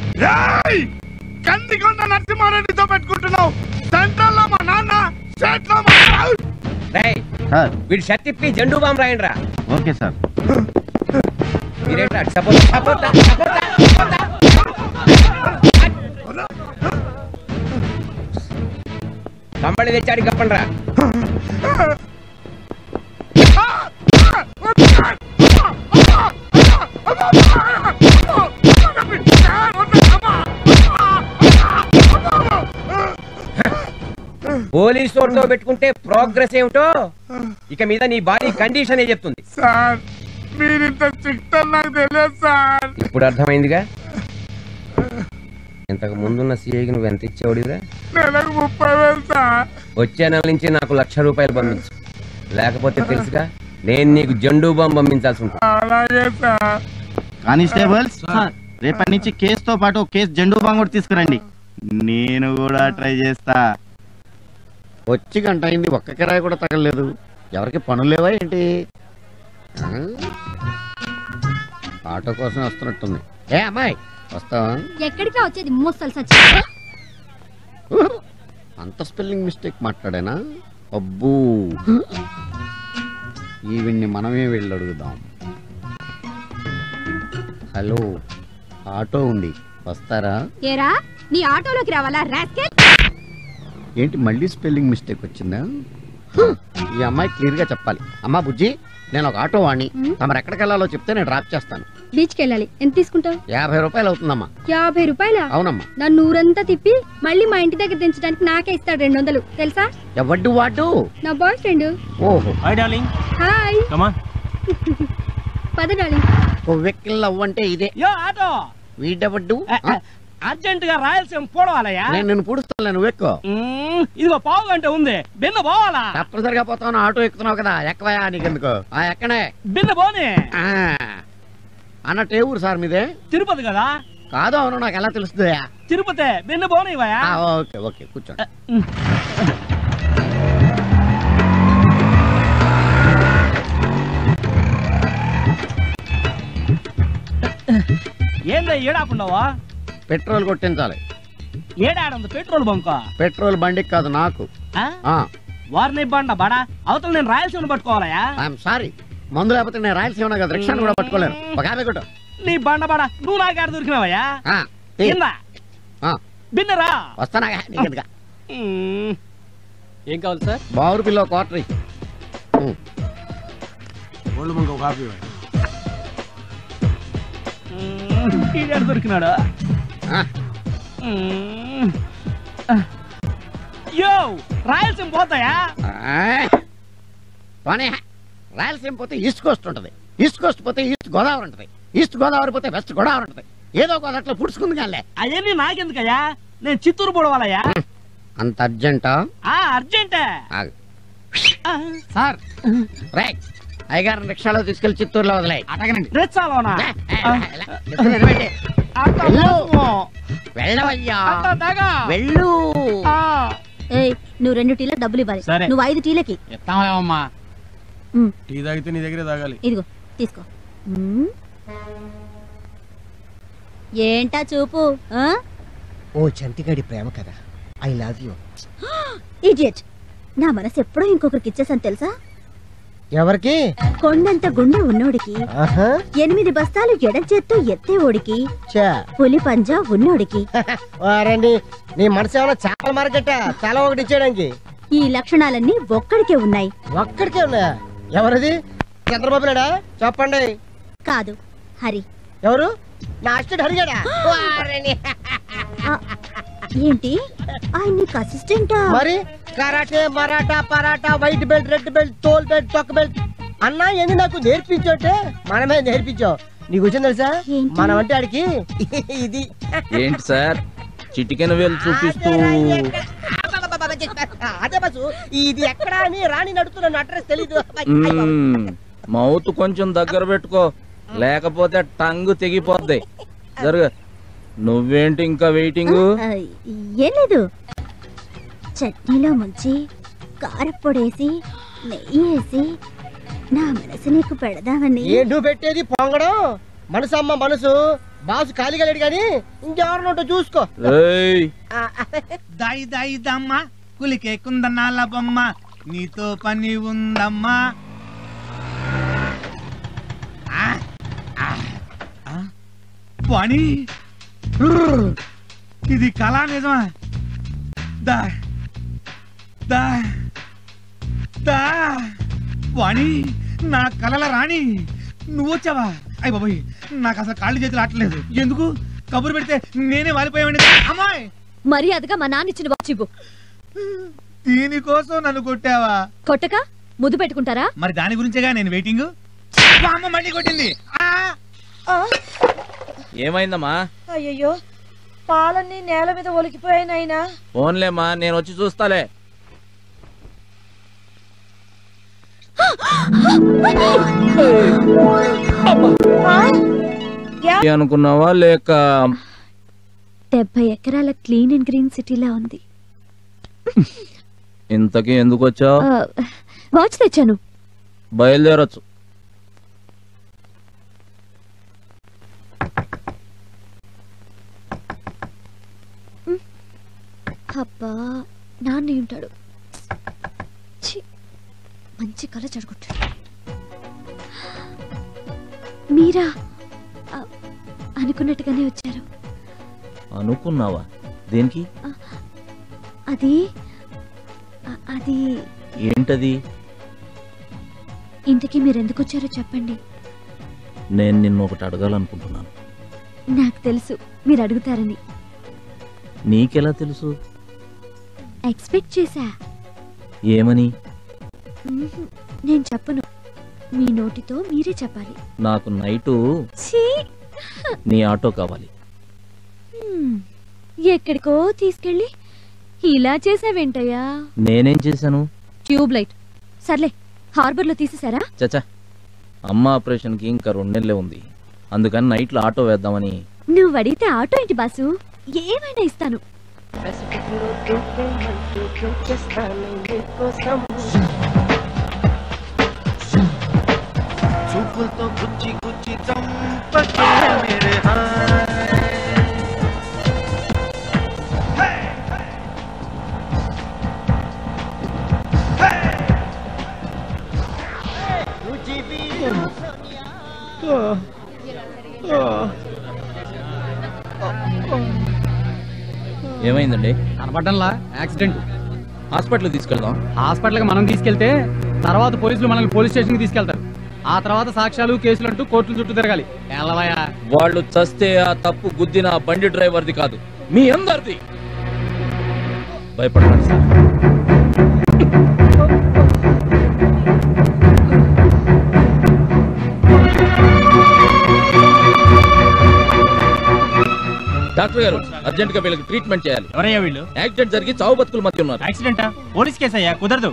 కందికొండ నరసింహారెడ్డితో పెట్టుకుంటున్నావు. సెంట్రల్ లో మా నాన్న, స్టేట్ లో మా వీడు షర్ట్ ఇప్పి జెండూ బాంబు రాయండి రా. Okay sir. మీరేంట్రా సపోర్ట్ కంబళి తెచ్చాడు కప్పండి రా. పోలీస్ తోటతో పెట్టుకుంటే ప్రోగ్రెస్ ఏమిటో ఇక మీద నీ బాడీ కండిషన్ ఏ చెప్తుంది. సార్ మీరింత స్ట్రిక్ట్ అని నాకు తెలియదు సార్. ఇప్పుడు అర్థమైందిగా. ఇంతకు ముందున్న సిఐకి నువ్వు ఎంత ఇచ్చేవాడిరా? నెలకు 30,000 సార్. వచ్చే నెల నుంచి నాకు ₹1,00,000 పంపించు. లేకపోతే తెలుసుగా నేను నీకు జెండూ బాంబు పంపించాల్సి ఉంటుంది. అలాగే సార్. కానిస్టేబుల్స్, రేపటి నుంచి కేసుతో పాటు కేసు జెండూ బాంబు కూడా తీసుకురండి. నేను కూడా ట్రై చేస్తా. వచ్చి గంట అయింది, ఒక్క కిరాయి కూడా తగలలేదు. ఎవరికి పనులు లేవా ఏంటి? ఆటో కోసం వస్తున్నట్టుంది. ఏ అమ్మాయి వస్తావా? ఎక్కడికి వచ్చేది ముసలి అంత స్పెల్లింగ్ మిస్టేక్ మాట్లాడానా? అబ్బూ, ఈవిడ్ని మనమే వెళ్ళి అడుగుదాం. హలో, ఆటో ఉంది, వస్తారా? ఏరా నీ ఆటోలోకి రావాలా రాస్కెల్? ఏంటి మళ్ళీ స్పెల్లింగ్ మిస్టేక్ వచ్చిందా? ఈ అమ్మాయి క్లియర్ గా చెప్పాలి. అమ్మా బుజ్జి, నేను ఒక ఆటో వాణ్ణి, తమరు ఎక్కడికి వెళ్ళాలో చెప్తే నేను డ్రాప్ చేస్తాను. బీచ్కి వెళ్ళాలి. ఎంత తీసుకుంటావు? 50 రూపాయలు అవుతుందమ్మా. 50 రూపాయల? అవునమ్మా. నన్ను ఊరంతా తిప్పి మళ్ళీ మా ఇంటి దగ్గర దించడానికి నాకే ఇస్తాడు 200 తెలుసా? ఎవడ్డు వాడు? నా బాయ్ ఫ్రెండ్. ఓహో, hi darling. Hi. Come on. పద డార్లింగ్. వెక్కిల్ అవ్వంటే ఇదే. యో ఆటో. వీడెవడ్డు? అర్జెంట్ గా రాయలసీమ పోవాలయ్యా. నేను నిన్ను పూడుస్తాను, నువ్వు ఎక్కువ. ఇదిగో పావు గంట ఉంది, బిన్న పోవాలా? తప్పనిసరిగా పోతాను, ఆటో ఎక్కుతున్నావు కదా, ఎక్కవయా నీకెందుకు? ఎక్కనే బిన్న పోనీ. అన్నట్టు ఏ ఊరు సార్ మీదే? తిరుపతి కదా. కాదు, అవును, నాకు ఎలా తెలుస్తుంది? తిరుపతి, బిన్న పోనీవయ్యా. ఓకే ఓకే, కూర్చోండి. ఏందా ఏడాకుండావా? పెట్రోల్ కొట్టించాలి. ఏడాడుంది పెట్రోల్ బంక్? పెట్రోల్ బండికి కాదు, నాకు. వారిని బండ బడా అవతల నేను రాయలసీమను పట్టుకోవాలయా? ఐఎమ్ సారీ, మందు లేకపోతే నేను రాయలసీమ కదా, రిక్షాను కూడా పట్టుకోలేను. ఒక ఆమె కొట్టు. నీ బండ బడా నువ్వు నాకాడ దొరికినావయ్యా? బిన్నరా వస్తానా నీకెందుగా? ఏం కావాలి సార్? బావురు పిల్ల క్వార్టర్ దొరికినాడు. యో రాయలసీమ పోతాయా? రాయలసీమ పోతే ఈస్ట్ కోస్ట్ ఉంటది, ఈస్ట్ కోస్ట్ పోతే ఈస్ట్ గోదావరి ఉంటది, ఈస్ట్ గోదావరి పోతే వెస్ట్ గోదావరి ఉంటది. ఏదో గోదావరిలో పుడుచుకుంది కానీ అవన్నీ నాకెందుకయ్యా? నేను చిత్తూరు పోవాలయ్యా. అంత అర్జెంటా? అర్జెంటే సార్. రైట్, అయ్యగారిని రిక్షాలో తీసుకెళ్లి చిత్తూరులో వదిలే. రిక్షాలోనా? వెళ్ళవయ్యా, వెళ్ళు. నువ్వు 2 టీలకు డబ్బులు ఇవ్వాలి. నువ్వు 5 టీలకి ఎత్తామా? టీ తాగితే నీ దగ్గరే తాగాలి. ఇదిగో తీసుకో. ఏంటా చూపు? ఓ చంటిగాడి ప్రేమ కదా, ఐ లవ్ యూ. ఇడియట్, నా మనసు ఎప్పుడో ఇంకొకరికి ఇచ్చేసాను తెలుసా? ఎవరికి? కొండంత గుండె ఉన్నోడికి, 8 బస్తాలు ఎడం చేత్తో ఎత్తే ఓడికి, పులి పంజా ఉన్నోడికి. నీ మనసు ఏమైనా చాలా మార్కెట్, చాలా ఒకటి ఇచ్చేయడానికి. ఈ లక్షణాలన్నీ ఒక్కడికే ఉన్నాయి. ఒక్కడికే ఉన్నాయా? ఎవరిది? చంద్రబాబు నాయుడా? చెప్పండి. కాదు, హరి. ఎవరు? నా అసిస్టెంట్ హరిగాడా? ఏంటి ఆయన నీకు అసిస్టెంటా? మరి karate, Maratha, paratha, white belt, red belt, తోల్ బెల్ట్, తొక్క బెల్ట్ అన్నా ఏంది నాకు నేర్పించోటే మనమే నేర్పించావు. నీకు వచ్చింది తెలుసా? మనం అంటే ఆడికి ఇది. ఏంటి సార్ చిటికెన వేలు చూపిస్తూ? అదే బస్సు, ఇది ఎక్కడ అని రాణి నడుతున్నా, అడ్రస్ తెలీదు. మౌత్ కొంచెం దగ్గర పెట్టుకో, లేకపోతే టంగు తెగిపోద్ది. జరుగు. నువ్వేంటి ఇంకా వెయిటింగ్? ఏం లేదు, చట్నీలో ముంచి కారపొడేసి నెయ్యి వేసి నా మనసు నీకు పెడదామని. ఏంటూ పెట్టేది పొంగడం? మనసు అమ్మ మనసు, బాసు ఖాళీగా లేడు కానీ ఇంకెవరినోటో చూసుకో. దాయి దాయి దమ్మ కులికే కుందనాల బొమ్మ, నీతో పని ఉందమ్మా. పని ఇది కళా నిజమా? దా దా దా వాణి, నా కళల రాణి నువ్వు వచ్చావా? అయ్య బాబోయ్, నాకు అసలు కాళ్ళు చేతులు ఆటలేదు. ఎందుకు కబురు పెడితే నేనే వాలిపోయావండి. అమ్మాయి మర్యాదగా మా నాన్న ఇచ్చిన వాచ్ ఇవ్వు. దీనికోసం నన్ను కొట్టావా? కొట్టక ముద్దు పెట్టుకుంటారా? మరి దాని గురించేగా నేను వెయిటింగ్. అమ్మ మళ్ళీ కొట్టింది. ఏమైందమ్మా? అయ్యో, పాలన్నీ నేల మీద ఒలికిపోయాయి నాయనా. ఫోన్లేమ్మా, నేను వచ్చి చూస్తాలే. అనుకున్నావా లేక? 70 ఎకరాల క్లీన్ అండ్ గ్రీన్ సిటీలా ఉంది. ఇంతకీ ఎందుకు వచ్చావు? వాచ్ తెచ్చాను. బయలుదేరొచ్చు. అబ్బా నాన్న ఉంటాడు. మంచి కళ చెడగొట్టాడు. మీరా అనుకున్నట్టుగానే వచ్చారు. అనుకున్నావా? దేనికి? అది అది ఏంటది? ఇంతకీ మీరెందుకు వచ్చారో చెప్పండి. నేను నిన్ను ఒకటి అడగాలనుకుంటున్నాను. నాకు తెలుసు మీరు అడుగుతారని. నీకెలా తెలుసు? ఎక్స్పెక్ట్ చేశా. ఏమని? నేను చెప్పను, మీ నోటితో మీరే చెప్పాలి. నాకు నైటు నీ ఆటో కావాలి. ఎక్కడికో తీసుకెళ్ళి ఇలా చేసావేంటయ్యా? నేనేం చేశాను? Tube light. సర్లే, హార్బర్ లో తీసేసారా? చచ్చా, అమ్మ ఆపరేషన్ కి ఇంకా 2 నెలలే ఉంది. అందుకని నైట్ లో ఆటో వేద్దామని. నువ్వు అడిగితే ఆటో ఏంటి బాసు, ఏమైనా ఇస్తాను. చూపులతో గుచ్చి గుచ్చి చంపకే మేరే ఏమైందండి? కనపడ్డంలా యాక్సిడెంట్. హాస్పిటల్ తీసుకెళ్దాం. హాస్పిటల్కి మనం తీసుకెళ్తే తర్వాత పోలీసులు మనల్ని పోలీస్ స్టేషన్కి తీసుకెళ్తారు. ఆ తర్వాత సాక్ష్యాలు కేసులు అంటూ కోర్టుల చుట్టూ తిరగాలి. వాళ్ళు చస్తే ఆ తప్పు గుద్దిన ఆ బండి డ్రైవర్ది కాదు, మీ అందరిది. భయపడకండి సార్. డాక్టర్ గారు, అర్జెంట్ గా వీళ్ళకి ట్రీట్మెంట్ చేయాలి. ఎవరయ్యా వీళ్ళు? యాక్సిడెంట్ జరిగి చావు బతుకుల మధ్య ఉన్నారు. యాక్సిడెంటా? పోలీస్ కేసు అయ్యా, కుదరదు.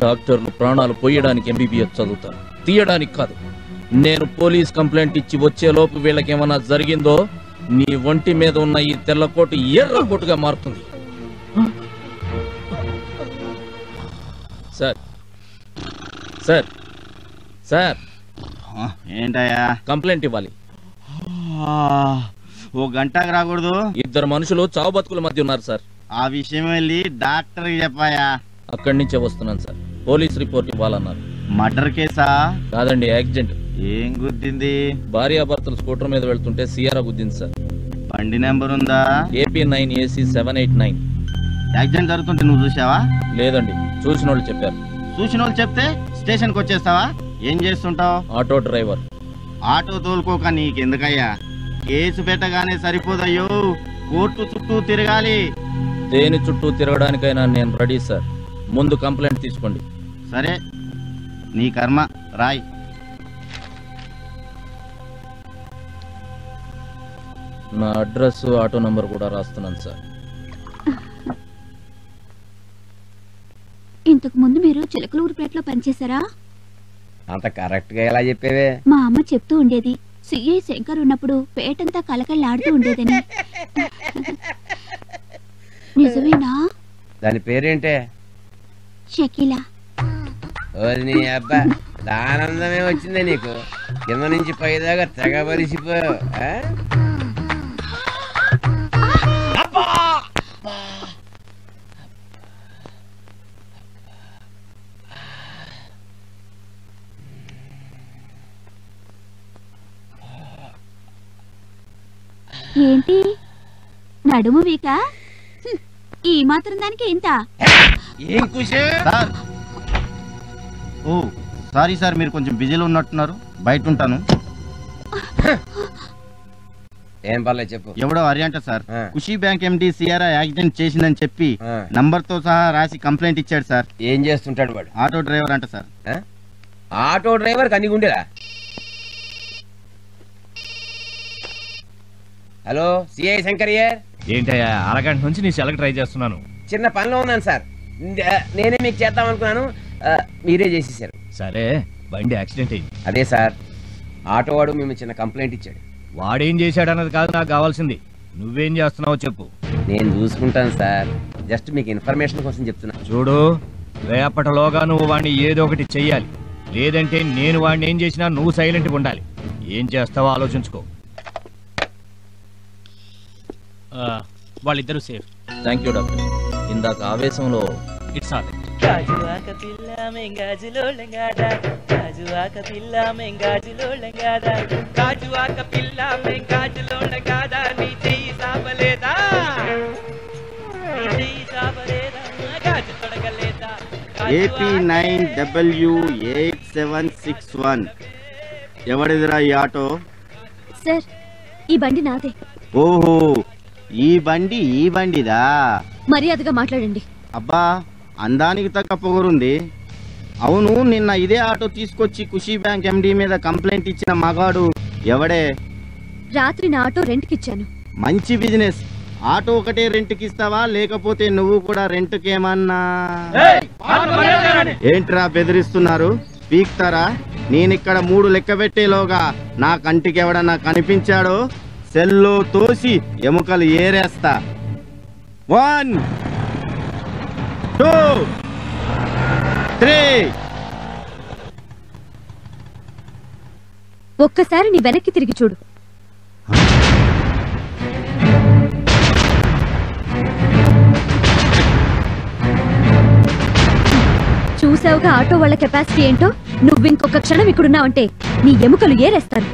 డాక్టర్లు ప్రాణాలు పోయడానికి ఎంబీబీఎస్ చదువుతారు, తీయడానికి కాదు. నేను పోలీస్ కంప్లైంట్ ఇచ్చి వచ్చేలోపు వీళ్ళకి ఏమన్నా జరిగిందో నీ ఒంటి మీద ఉన్న ఈ తెల్లకోటు ఎర్ర కోటుగా మారుతుంది. సార్ సార్ సార్ ఏంటయ్యా? కంప్లైంట్ ఇవ్వాలి. ఓ గంటకు రాకూడదు? 2 మనుషులు చావు బతుకుల మధ్య ఉన్నారు సార్. ఆ విషయం వెళ్ళి డాక్టర్ చెప్పాయా? అక్కడి నుంచే వస్తున్నాను సార్. పోలీస్ రిపోర్ట్ ఇవ్వాలన్నారు. మర్డర్ కేసా? కాదండి, యాక్సిడెంట్. ఏం గుద్దింది? భార్యాభర్తలు స్కూటర్ మీద వెళ్తుంటే సియారా గుద్దింది సార్. బండి నెంబర్ ఉందా? AP9AC 789. యాక్సిడెంట్ జరుగుతుంటే నువ్వు చూసావా? లేదండి, చూసిన వాళ్ళు చెప్పారు. చూసిన వాళ్ళు చెప్తే స్టేషన్కి వచ్చేస్తావా? ఏం చేస్తుంటావు? Auto driver. ఆటో తోలుకోక నీకెందుకయ్యా? కేసు పెట్టగానే సరిపోదయ్యో, కోర్టు చుట్టూ తిరగాలి. దేని చుట్టూ తిరగడానికైనా నేను రెడీ సార్. ముందు కంప్లైంట్ తీసుకోండి. సరే, నీ కర్మ, రాయ్. నా అడ్రస్, ఆటో నంబర్ కూడా రాస్తున్నాను సార్. ఇంతకు ముందు మీరు చిలకలూరుపేటలో పనిచేశారా? అంత కరెక్ట్ గా ఎలా చెప్పేవే? మా అమ్మ చెప్తూ ఉండేది, సిఐ శంకర్ ఉన్నప్పుడు పేటంతా కలకళ్ళాడుతూ ఉండేదని. నిజమేనా? దాని పేరేంటే? షకీలా. నీ అబ్బా, ఆనందమే వచ్చిందే నీకు. కింద నుంచి పైదాకా తెగబలిసిపోయావు. ఏంటి నడుము వీక? ఈ మాత్రం దానికి ఇంత? ఏం కుషే సార్? ఓ సారీ సార్, మీరు కొంచెం బిజీలో ఉన్నట్టున్నారు, బయట ఉంటాను. ఏం పర్లేదు చెప్పు. ఎవడో అరియంట సార్, ఖుషీ బ్యాంక్ ఎండి సిఆర్ఐ యాక్సిడెంట్ చేసిందని చెప్పి నంబర్ తో సహా రాసి కంప్లైంట్ ఇచ్చాడు సార్. ఏం చేస్తుంటాడు వాడు? ఆటో డ్రైవర్ అంట సార్. ఆటో డ్రైవర్ కనిగుండేరా? Hello, CI Shankariyar. ఏంటయ్యా, అరగంట నుంచి నీ సెలకి ట్రై చేస్తున్నాను. చిన్న పనిలో ఉన్నాను సార్. నేనే మీకు చేద్దాం అనుకున్నాను, మీరే చేసేసారు. సరే, బండి యాక్సిడెంట్ అయింది. అదే సార్, ఆటో వాడు మేము చిన్న కంప్లైంట్ ఇచ్చాడు. వాడేం చేశాడు అన్నది కాదు నాకు కావాల్సింది. నువ్వేం చేస్తున్నావో చెప్పు. నేను చూసుకుంటాను సార్. జస్ట్ మీకు ఇన్ఫర్మేషన్ కోసం చెప్తున్నా. చూడు, రేపటిలోగా నువ్వు వాడిని ఏదో ఒకటి చెయ్యాలి. లేదంటే నేను వాడిని ఏం చేసినా నువ్వు సైలెంట్గా ఉండాలి. ఏం చేస్తావో ఆలోచించుకో. వాళ్ళిద్దరూ సేఫ్. Thank you doctor. ఇందాక ఆవేశంలో ఇట్స్ ఆల్ రైట్. గాజువాక పిల్ల మెంగాజులో లెంగాడా, గాజువాక పిల్ల మెంగాజులో లెంగాడా, గాజువాక పిల్ల మెంగాజులో లెంగాడా, నీ చెయ్యి సాపలేదా, నీ చెయ్యి సాపలేదా, గాజు తొడగలేదా. AP9W8761 ఎవడిదిరా ఈ ఆటో? సార్, ఈ బండి నాదే. ఓహో, ఈ బండిదా? మర్యాదగా మాట్లాడండి. అబ్బా, అందానికి తగ్గ పొగరుంది. అవును, నిన్న ఇదే ఆటో తీసుకొచ్చి ఖుషీ బ్యాంక్ ఎండి మీద కంప్లైంట్ ఇచ్చిన మగాడు ఎవడే? రాత్రి నా ఆటో రెంట్కి ఇచ్చాను. మంచి బిజినెస్. ఆటో ఒకటే రెంట్కి ఇస్తావా, లేకపోతే నువ్వు కూడా రెంట్కేమన్నా? ఏంట్రా బెదిరిస్తున్నారు? పీక్తారా? నేనిక్కడ 3 లెక్క పెట్టేలోగా నా కంటికి ఎవడన్నా కనిపించాడో సెల్లో తోసి ఎముకలు ఏరేస్తా. 1 2 3. ఒక్కసారి నీ వెనక్కి తిరిగి చూడు. చూసావుగా ఆటో వాళ్ళ కెపాసిటీ ఏంటో. నువ్వు ఇంకొక క్షణం ఇక్కడున్నావంటే నీ ఎముకలు ఏరేస్తారు.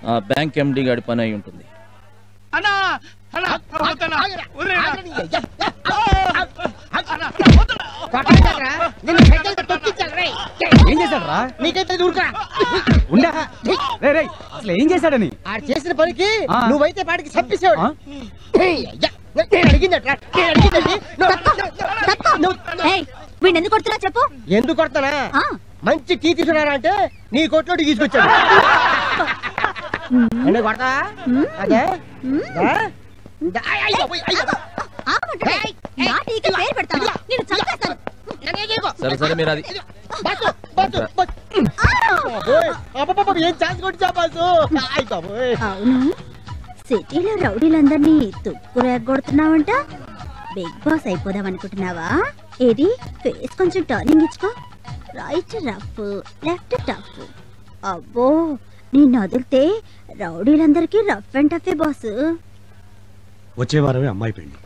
ఆ బ్యాంక్ ఎండి గాడి పని అయి ఉంటుంది. ఏం చేశాడురా? నీకైతే ఊరుకోరా. అసలు ఏం చేశాడని? ఆ చేసిన పనికి నువ్వైతే పాటికి చంపేసాడు. వీడిని ఎందుకు కొడుతున్నా చెప్పు. ఎందుకు కొడతానా? మంచి టీ తీసుకున్నారా అంటే నీ కొట్లోకి తీసుకొచ్చాడు. కొడతా అదే సరే సరే మీరు అది ఏం ఛాన్స్ కొట్టా బాసు. అవును, సిటీలో రౌడీలందరినీ తుక్కు రేగొడుతున్నావంట. బిగ్ బాస్ అయిపోదాం అనుకుంటున్నావా? ఏది ఫేస్ కొంచెం టర్నింగ్ ఇచ్చుకో. Right rough, left tough. అబ్బో నిన్ను వదిలితే రౌడీలందరికీ రఫ్ అండ్ టఫే బాసు. వచ్చే వారమే అమ్మాయి పెళ్లి,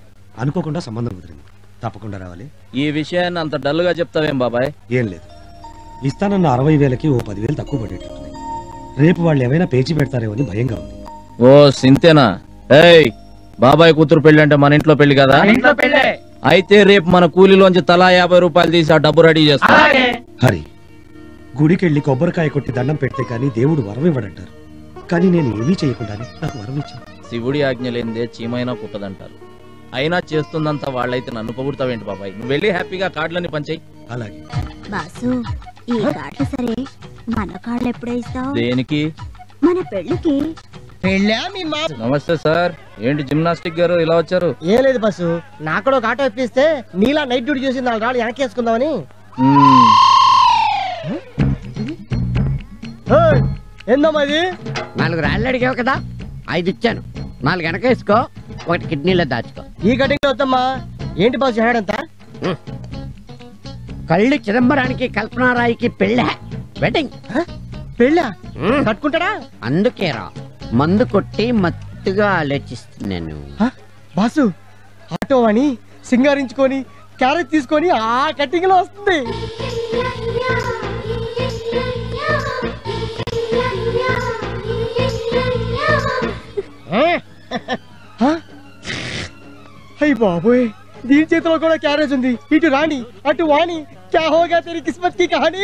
అనుకోకుండా సంబంధం కుదిరింది. తప్పకుండా రావాలి. ఈ విషయాన్ని అంత డల్గా చెప్తావేం బాబాయ్? ఏం లేదు, ఇస్తానన్న 60,000కి ఓ 10,000 తక్కువ పడేటట్టుంది. రేపు వాళ్ళు ఏమైనా పేచి పెడతారేమో అని భయంగా ఉంది. ఓ సింతేనా? ఏయ్, బాబాయ్ కూతురు పెళ్లి అంటే మన ఇంట్లో పెళ్లి కదా? ఇంట్లో పెళ్ళే. అయితే రేపు మన కూలీలోంచి తలా 50 రూపాయలు తీసి ఆ డబ్బు రెడీ చేస్తా. హరి, గుడికెళ్ళి కొబ్బరికాయ కొట్టి దండం పెడితే కానీ దేవుడు వరం ఇవ్వడంటారు. కానీ నేను ఏమీ చేయకుండానే నాకు వరం ఇచ్చాను. శివుడి ఆజ్ఞ లేనిదే చీమైనా పుట్టదంటారు. అయినా చేస్తుందంతా వాళ్ళైతే నన్ను పొగుడతావేంటి బాబాయ్? నువ్వు వెళ్ళి హ్యాపీగా కార్డులని పంచేయి. అలాగే బాసు, ఈ కార్డులు సరే, మన కార్డులు ఎప్పుడే ఇస్తావు? దేనికి? మన పెళ్ళికి. నమస్తే సార్, ఏంటి జిమ్నాస్టిక్ గారు ఇలా వచ్చారు? ఏం లేదు బస్సు, నాకు కూడా ఒక ఆటో ఇప్పిస్తే నీలా నైట్ డ్యూటీ చేసి 4 రాళ్ళు వెనక్కి వేసుకుందామని. ఏందమ్మా ఇది? 4 రాళ్ళు అడిగావు కదా, 5 ఇచ్చాను. 4 వెనక వేసుకో, 1 కిడ్నీలో దాచుకో. ఈ కటింగ్ వద్దమ్మా. ఏంటి బాసు చేయాడంతా? కళ్ళు చిదంబరానికి కల్పనారాయికి పెళ్ళ వెడ్డింగ్. పెళ్ళా? కట్టుకుంటాడా? అందుకేరా మందు కొట్టి మత్తుగా ఆలోచిస్తున్నాను. బాసు, ఆటో అని సింగారించుకొని క్యారెట్ తీసుకొని ఆ కటింగ్ లో వస్తుంది. అయ్యి బాబోయ్, దీని చేతిలో కూడా క్యారేజ్ ఉంది. ఇటు రాణి అటు వాణి, క్యా హోగా తెరీ కిస్మత్ కి కహానీ.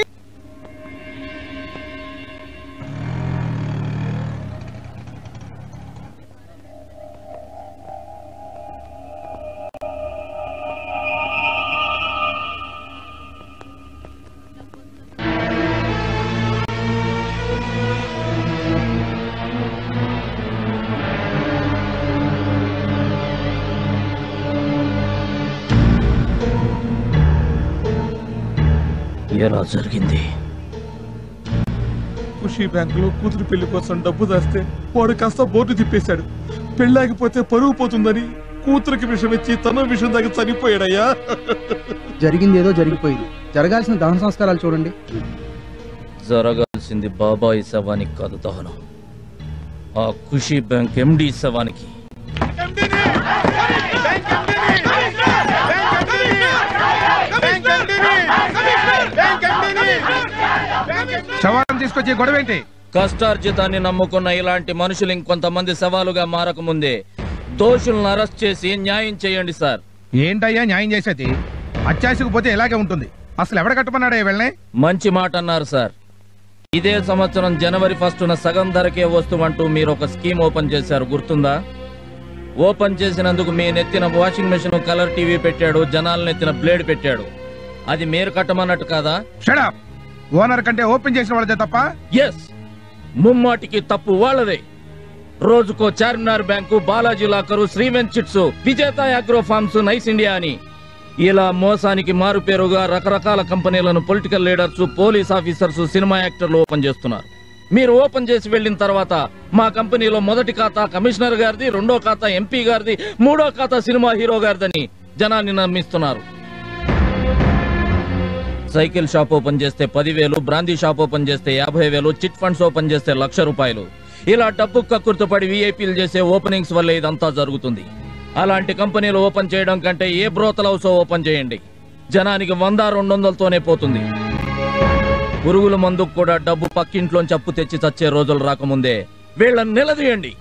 ఎలా జరిగింది? ఖుషీ బ్యాంకులో కూతురు పెళ్లి కోసం డబ్బు దాస్తే వాడు కాస్త బోర్డు తిప్పేశాడు. పెళ్ళాగిపోతే పరువు పోతుందని కూతురికి విషం ఇచ్చి తన విషం దగ్గర చనిపోయాడయ్యా. జరిగింది ఏదో జరిగిపోయింది. జరగాల్సిన దహన సంస్కారాలు చూడండి. జరగాల్సింది బాబాయి శవానికి కాదు దహనం, ఆ ఖుషీ బ్యాంక్ ఎండి శవానికి. శవాన్ని తీసుకొచ్చే గొడవ ఏంటి? కష్టార్జితాన్ని నమ్ముకున్న ఇలాంటి మనుషులు ఇంకొంతమంది సవాలుగా మారకముందే దోషులను అరెస్ట్ చేసి న్యాయం చేయండి సార్. ఏంటయ్యా న్యాయం చేసేది? అత్యాశకు పోతే ఇలాగే ఉంటుంది. అసలు ఎవడ కట్టమన్నాడా వెళ్ళే? మంచి మాట అన్నారు సార్. ఇదే సంవత్సరం జనవరి 1న సగం ధరకే వస్తువంటూ మీరు ఒక స్కీమ్ ఓపెన్ చేశారు, గుర్తుందా? ఓపెన్ చేసినందుకు మీ నెత్తిన వాషింగ్ మెషిన్, కలర్ టీవీ పెట్టాడు, జనాల నెత్తిన బ్లేడ్ పెట్టాడు. అది మీరు కట్టమన్నట్టు కాదా? Shut up. ఓనర్ కంటే ఓపెన్ చేసిన వాళ్ళదే తప్ప? ఎస్, ముమ్మాటికి తప్పు వాళ్ళదే. రోజుకో చార్మినార్ బ్యాంకు, బాలాజీ లాకరు, శ్రీవెంట్ chits, Vijetha agro farms, nice India అని ఇలా మోసానికి మారుపేరుగా రకరకాల కంపెనీలను political leaders, police officers, cinema యాక్టర్లు ఓపెన్ చేస్తున్నారు. మీరు ఓపెన్ చేసి వెళ్ళిన తర్వాత మా కంపెనీలో మొదటి ఖాతా కమిషనర్ గారిది, రెండో ఖాతా ఎంపీ గారిది, మూడో ఖాతా సినిమా హీరో గారిదని జనాన్ని నమ్మిస్తున్నారు. సైకిల్ షాప్ ఓపెన్ చేస్తే 10,000, బ్రాందీ షాప్ ఓపెన్ చేస్తే 50,000, చిట్ ఫండ్స్ ఓపెన్ చేస్తే 1,00,000 రూపాయలు. ఇలా డబ్బు కక్కుర్తుపడి వీఐపీలు చేసే ఓపెనింగ్స్ వల్ల ఇదంతా జరుగుతుంది. అలాంటి కంపెనీలు ఓపెన్ చేయడం కంటే ఏ బ్రోతల్ హౌస్ ఓపెన్ చేయండి, జనానికి 100-200తోనే పోతుంది. పురుగుల మందుకు కూడా డబ్బు పక్కింట్లోంచి అప్పు తెచ్చి చచ్చే రోజులు రాకముందే వీళ్ళని నిలదీయండి.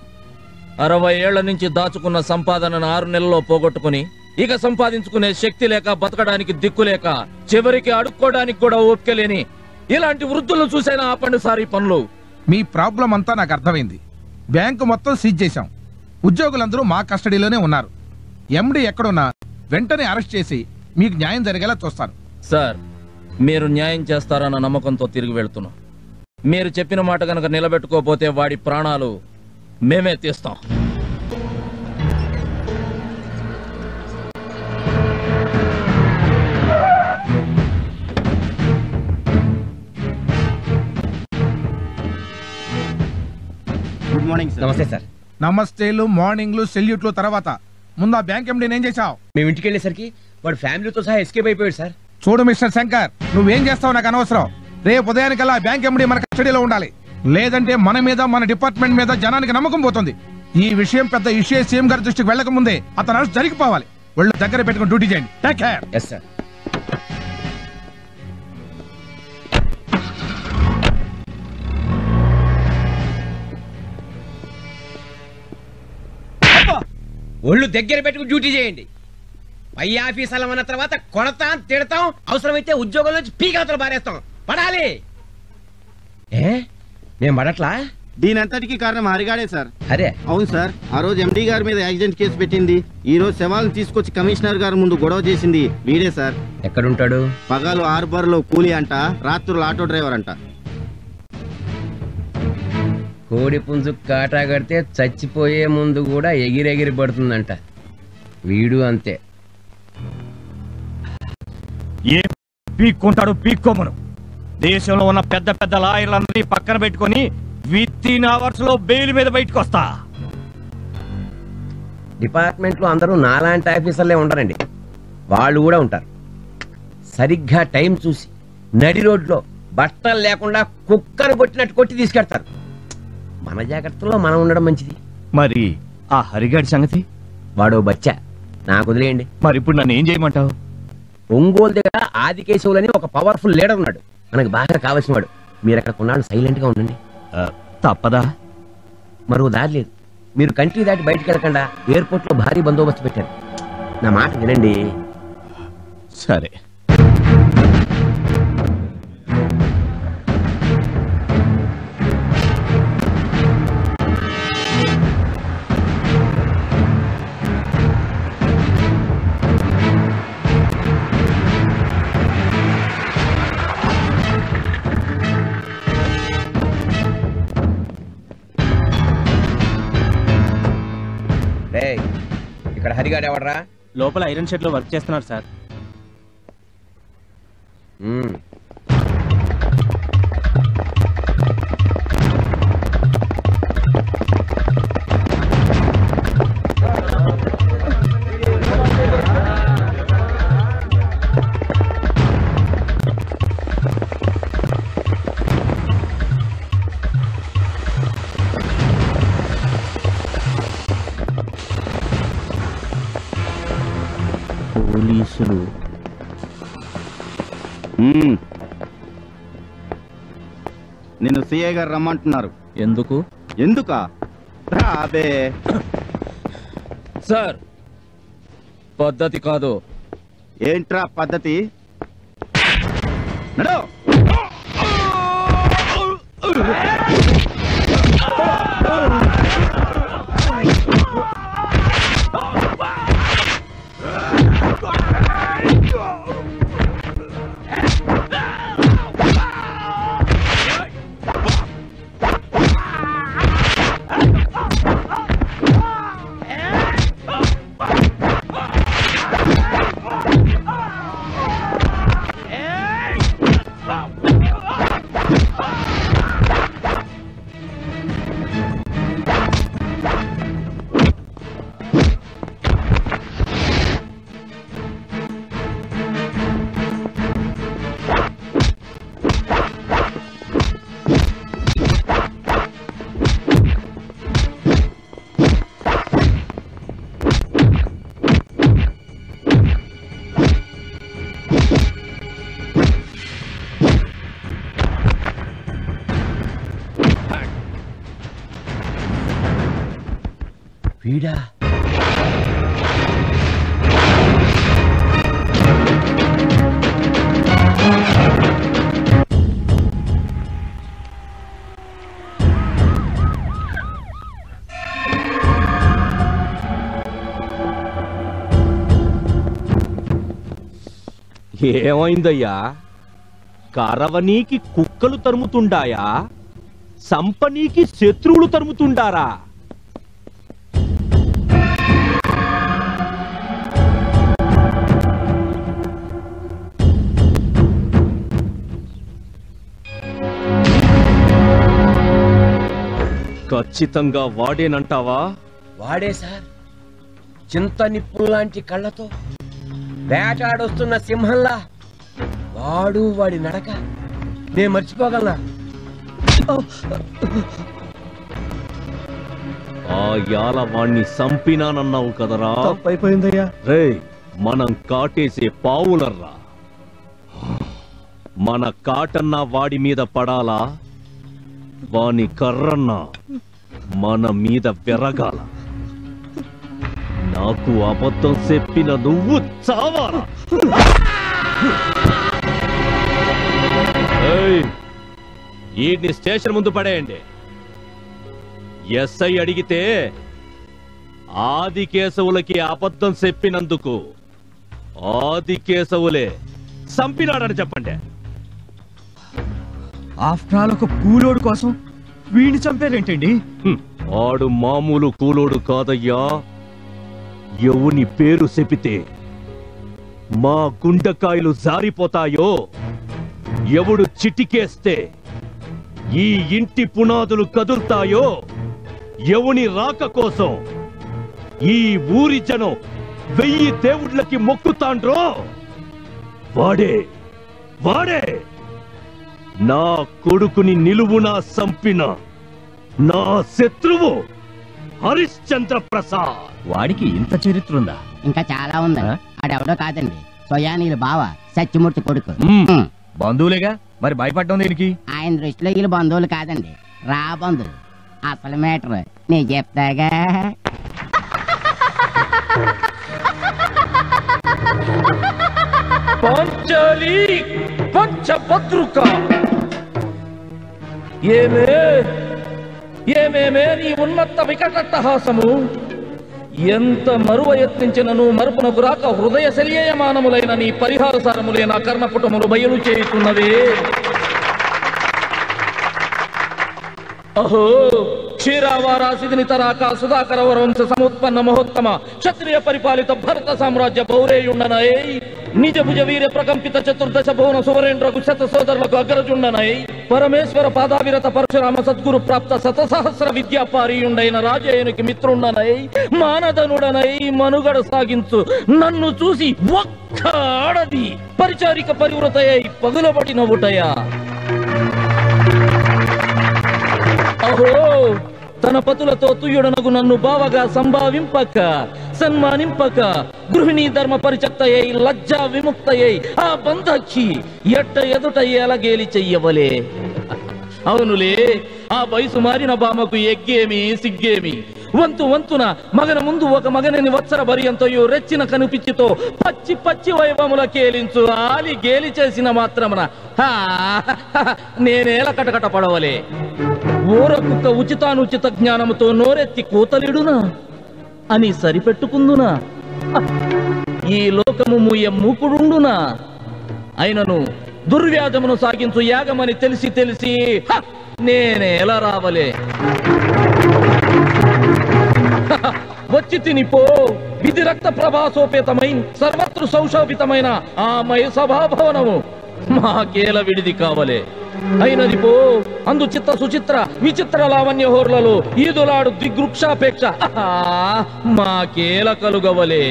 60 ఏళ్ల నుంచి దాచుకున్న సంపాదనను 6 నెలల్లో పోగొట్టుకుని ఇక సంపాదించుకునే శక్తి లేక, బతకడానికి దిక్కులేక, చివరికి అడుక్కోవడానికి కూడా ఓపిక లేని ఇలాంటి వృద్ధులను చూసైనా ఆపండి సార్ ఈ పనులు. మీ ప్రాబ్లం అంతా నాకు అర్థమైంది. బ్యాంకు మొత్తం సీజ్ చేశాం. ఉద్యోగులందరూ మా కస్టడీలోనే ఉన్నారు. ఎండి ఎక్కడున్నా వెంటనే అరెస్ట్ చేసి మీకు న్యాయం జరిగేలా చూస్తాను. సార్, మీరు న్యాయం చేస్తారన్న నమ్మకంతో తిరిగి వెళ్తున్నాం. మీరు చెప్పిన మాట కనుక నిలబెట్టుకోకపోతే వాడి ప్రాణాలు మేమే తీస్తాం. Good morning sir. నమస్తే సార్. నమస్తేలు, మార్నింగ్లు, సెల్యూట్లు తర్వాత ముందు ఆ బ్యాంక్ ఎండి ఏం చేశావు? మేము ఇంటికి వెళ్ళేసరికి వాడు ఫ్యామిలీతో సహా ఎస్కేప్ అయిపోయాడు సార్. చూడు మిస్టర్ శంకర్, నువ్వేం చేస్తావు నాకు అనవసరం. రేపు ఉదయానికల్లా బ్యాంక్ ఎండి మన కస్టడీలో ఉండాలి. లేదంటే మన మీద మన డిపార్ట్మెంట్ మీద జనానికి నమ్మకం పోతుంది. ఈ విషయం పెద్ద ఇష్యూ సీఎం గారి దృష్టికి వెళ్ళక ముందే అతను అరెస్ట్ జరిగిపోవాలి. ఒళ్ళు దగ్గర పెట్టుకుని డ్యూటీ చేయండి. Take care. yes sir. ఒళ్ళు దగ్గర పెట్టుకుని డ్యూటీ చేయండి. పై ఆఫీసర్లు అన్న తర్వాత కొడతాం, తిడతాం, అవసరమైతే ఉద్యోగం నుంచి పీకలతో బారేస్తాం. పడాలి. నేను పడట్లా? దీని అంతటికి కారణం హరిగాడే సార్. అరే అవును సార్. ఆ రోజు ఎండి గారి మీద యాక్సిడెంట్ కేసు పెట్టింది, ఈ రోజు శవాలను తీసుకొచ్చి కమిషనర్ గారి ముందు గొడవ చేసింది వీడే సార్. ఎక్కడుంటాడు? పగలు హార్బర్ లో కూలీ అంట, రాత్రులు ఆటో డ్రైవర్ అంట. కోడి పుంజు కాటా కడితే చచ్చిపోయే ముందు కూడా ఎగిరెగిరి పడుతుందంట. వీడు అంతే. ఏ పీక్కుంటాడు పీక్కోమను. దేశంలో ఉన్న పెద్ద పెద్ద లాయర్లందరినీ పక్కన పెట్టుకొని విత్-ఇన్ అవర్స్ లో బెయిల్ మీద బయటకు వస్తా. డిపార్ట్మెంట్ లో అందరూ నాలాంటి ఆఫీసర్లే ఉండరండి, వాళ్ళు కూడా ఉంటారు. సరిగ్గా టైం చూసి నడి రోడ్లో బట్టలు లేకుండా కుక్కను కొట్టినట్టు కొట్టి తీసుకెడతారు. మన జాగ్రత్తలో మనం ఉండడం మంచిది. మరి ఆ హరిగాడి సంగతి? వాడు బచ్చా, నాకు వదిలేయండి. మరి ఇప్పుడు నన్ను ఏం చేయమంటావు? ఒంగోలు దగ్గర ఆదికేశవులని ఒక పవర్ఫుల్ లీడర్ ఉన్నాడు, మనకు బాగా కావాల్సిన వాడు. మీరు అక్కడ కొన్నాళ్ళు సైలెంట్ గా ఉండండి. తప్పదా? మరో దారి లేదు. మీరు కంట్రీ దాటి బయటకు వెళ్ళకుండా ఎయిర్పోర్ట్ లో భారీ బందోబస్తు పెట్టారు. నా మాట వినండి. సరే. ఇక్కడ హరిగాడు ఎవడరా? లోపల ఐరన్ షెడ్ లో వర్క్ చేస్తున్నారు సార్. పోలీసులు నిన్ను సిఐ గారు రమ్మంటున్నారు. ఎందుకు? ఎందుకా? రాబే సార్, పద్ధతి కాదు. ఏంట్రా పద్ధతి? నడు. వీడా? ఏమైందయ్యా? కరవనీకి కుక్కలు తరుముతుండాయా? సంపనీకి శత్రువులు తరుముతుండారా? ఖచ్చితంగా వాడేనంటావా? వాడే సార్. చింత నిప్పులు లాంటి కళ్ళతో వేటాడొస్తున్న సింహంలా వాడు, వాడి నడక నేను మర్చిపోగలనా? ఆ యాలవాణ్ణి సంపినానన్నావు కదరా? తప్పైపోయిందయ్యా. రేయ్, మనం కాటేసే పావులర్రా. మన కాటన్న వాడి మీద పడాలా, వాని కర్రన్న మన మీద వెరగాల. నాకు అబద్ధం చెప్పిన నువ్వు చావాలా? ఈడ్ని స్టేషన్ ముందు పడేయండి. ఎస్ఐ అడిగితే ఆదికేశవులకి అబద్ధం చెప్పినందుకు ఆదికేశవులే చంపినాడని చెప్పండి. ఆఫ్టర్ ఆల్ ఒక కూలోడు కోసం వీడిని చంపారేంటండి? ఆడు మామూలు కూలోడు కాదయ్యా. ఎవని పేరు చెపితే మా గుండెకాయలు జారిపోతాయో, ఎవడు చిటికేస్తే ఈ ఇంటి పునాదులు కదులుతాయో, ఎవని రాక కోసం ఈ ఊరి జనం 1000 దేవుళ్ళకి మొక్కుతాండ్రో వాడే వాడే నా కొడుకుని నిలువునా సంపిన నా శత్రువు హరిశ్చంద్ర ప్రసాద్. వాడికి ఇంత చరిత్ర ఉందా? ఇంకా చాలా ఉంది. ఆడెవడో కాదండి, స్వయానీయుల బావ సత్యమూర్తి కొడుకు. బంధువులేగా, మరి భయపడ్డం దేనికి? ఆయన దృష్టిలో వీళ్ళు బంధువులు కాదండి, రా బంధువులు. అసలు మేటర్ నీ చెప్తాగా. పాంచాలి పంచభద్రుక, ఏమేమే నీ ఉన్నత వికటట్టహాసము! ఎంత మరువ యత్నించినను మరుపునకు రాక హృదయ శల్యయమానములైన నీ పరిహార సారములే నా కర్ణపుటములు బయలు చేయుతున్నవే. అహో క్షీరావారాసిదిని తరాక సుధాకర వరవంశ సముత్పన్న మహోత్తమ క్షత్రియ పరిపాలిత భరత సామ్రాజ్య పౌరేయుండనై, నిజ భుజ వీర ప్రకంపిత చతుర్దశ భువన సువరేంద్రకు శత సోదరులకు అగ్రజుండనై, పరమేశ్వర పాదావిరత పరశురామ సద్గురు ప్రాప్త శతసహస్ర విద్యాపారీయుండైన రాజయ్యనికి మిత్రుండనై, మానధనుడనై మనుగడ సాగించు నన్ను చూసి ఒక్క ఆడది పరిచారిక పరివృతయై పగులబడి నవ్వుటయా. అహో తన పతులతో తుయ్యుడనగు నన్ను బావగా సంభావింపక సన్మానింపక గృహిణీ ధర్మ పరిచక్తయ్యై లజ్జా విముక్తయ్యై ఆ బంధక్షి ఎట్ట ఎదుట ఎలగేలి చెయ్యవలే. అవునులే, ఆ వయసు మారిన బామకు ఎగ్గేమి సిగ్గేమి. వంతు వంతున మగన ముందు ఒక మగనని వత్సర భర్యంతయు రెచ్చిన కనిపించితో పచ్చి పచ్చి వైభవముల కేలించు ఆలి గేలి చేసిన మాత్రమున నేనేల కటకట పడవలే. ఊర కుక్క ఉచితానుచిత జ్ఞానముతో నోరెత్తి కూతలిడునా అని సరిపెట్టుకుందునా? ఈ లోకము మూయ మూకుడుండునా? అయినను దుర్వ్యాధమును సాగించు యాగమని తెలిసి తెలిసి నేనే ఎలా రావలే. వచ్చి తినిపో విధి రక్త ప్రభాసోపేతమై సర్వత్రు సౌశోభితమైన ఆ మయ సభాభవనము మాకేల విడిది కావలే. అయినది పో అందు చిత్త సుచిత్ర విచిత్ర లావణ్య హోర్లలో ఈదులాడు దిగ్వృక్షాపేక్ష మాకేల కలుగవలే.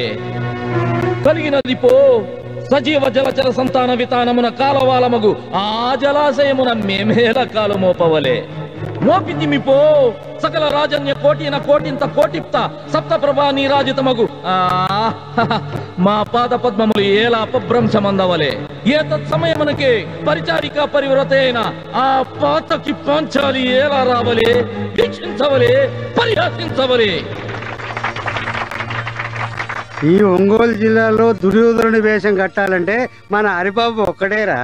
కలిగినది పో సజీవ జలచర సంతాన వితానమున కాలవాలమగు ఆ జలాశయమున మేమేల కాలు మోపవలే. మోపితిమిపో సకల రాజన్య కోటిన కోటింత కోటిప్త సప్త ప్రభా నీరాజితమగు మా పాద పద్మములు ఏలా అపభ్రంశమందవలే. ఏ తత్సమయమునకే పరిచారిక పరివ్రత అయిన ఆ పాతకి పాంచాలి ఏలా రావలే, వీక్షించవలే, పరిహాసించవలే. ఈ ఒంగోలు జిల్లాలో దుర్యోధనుడి వేషం కట్టాలంటే మన హరిబాబు ఒక్కడేరా.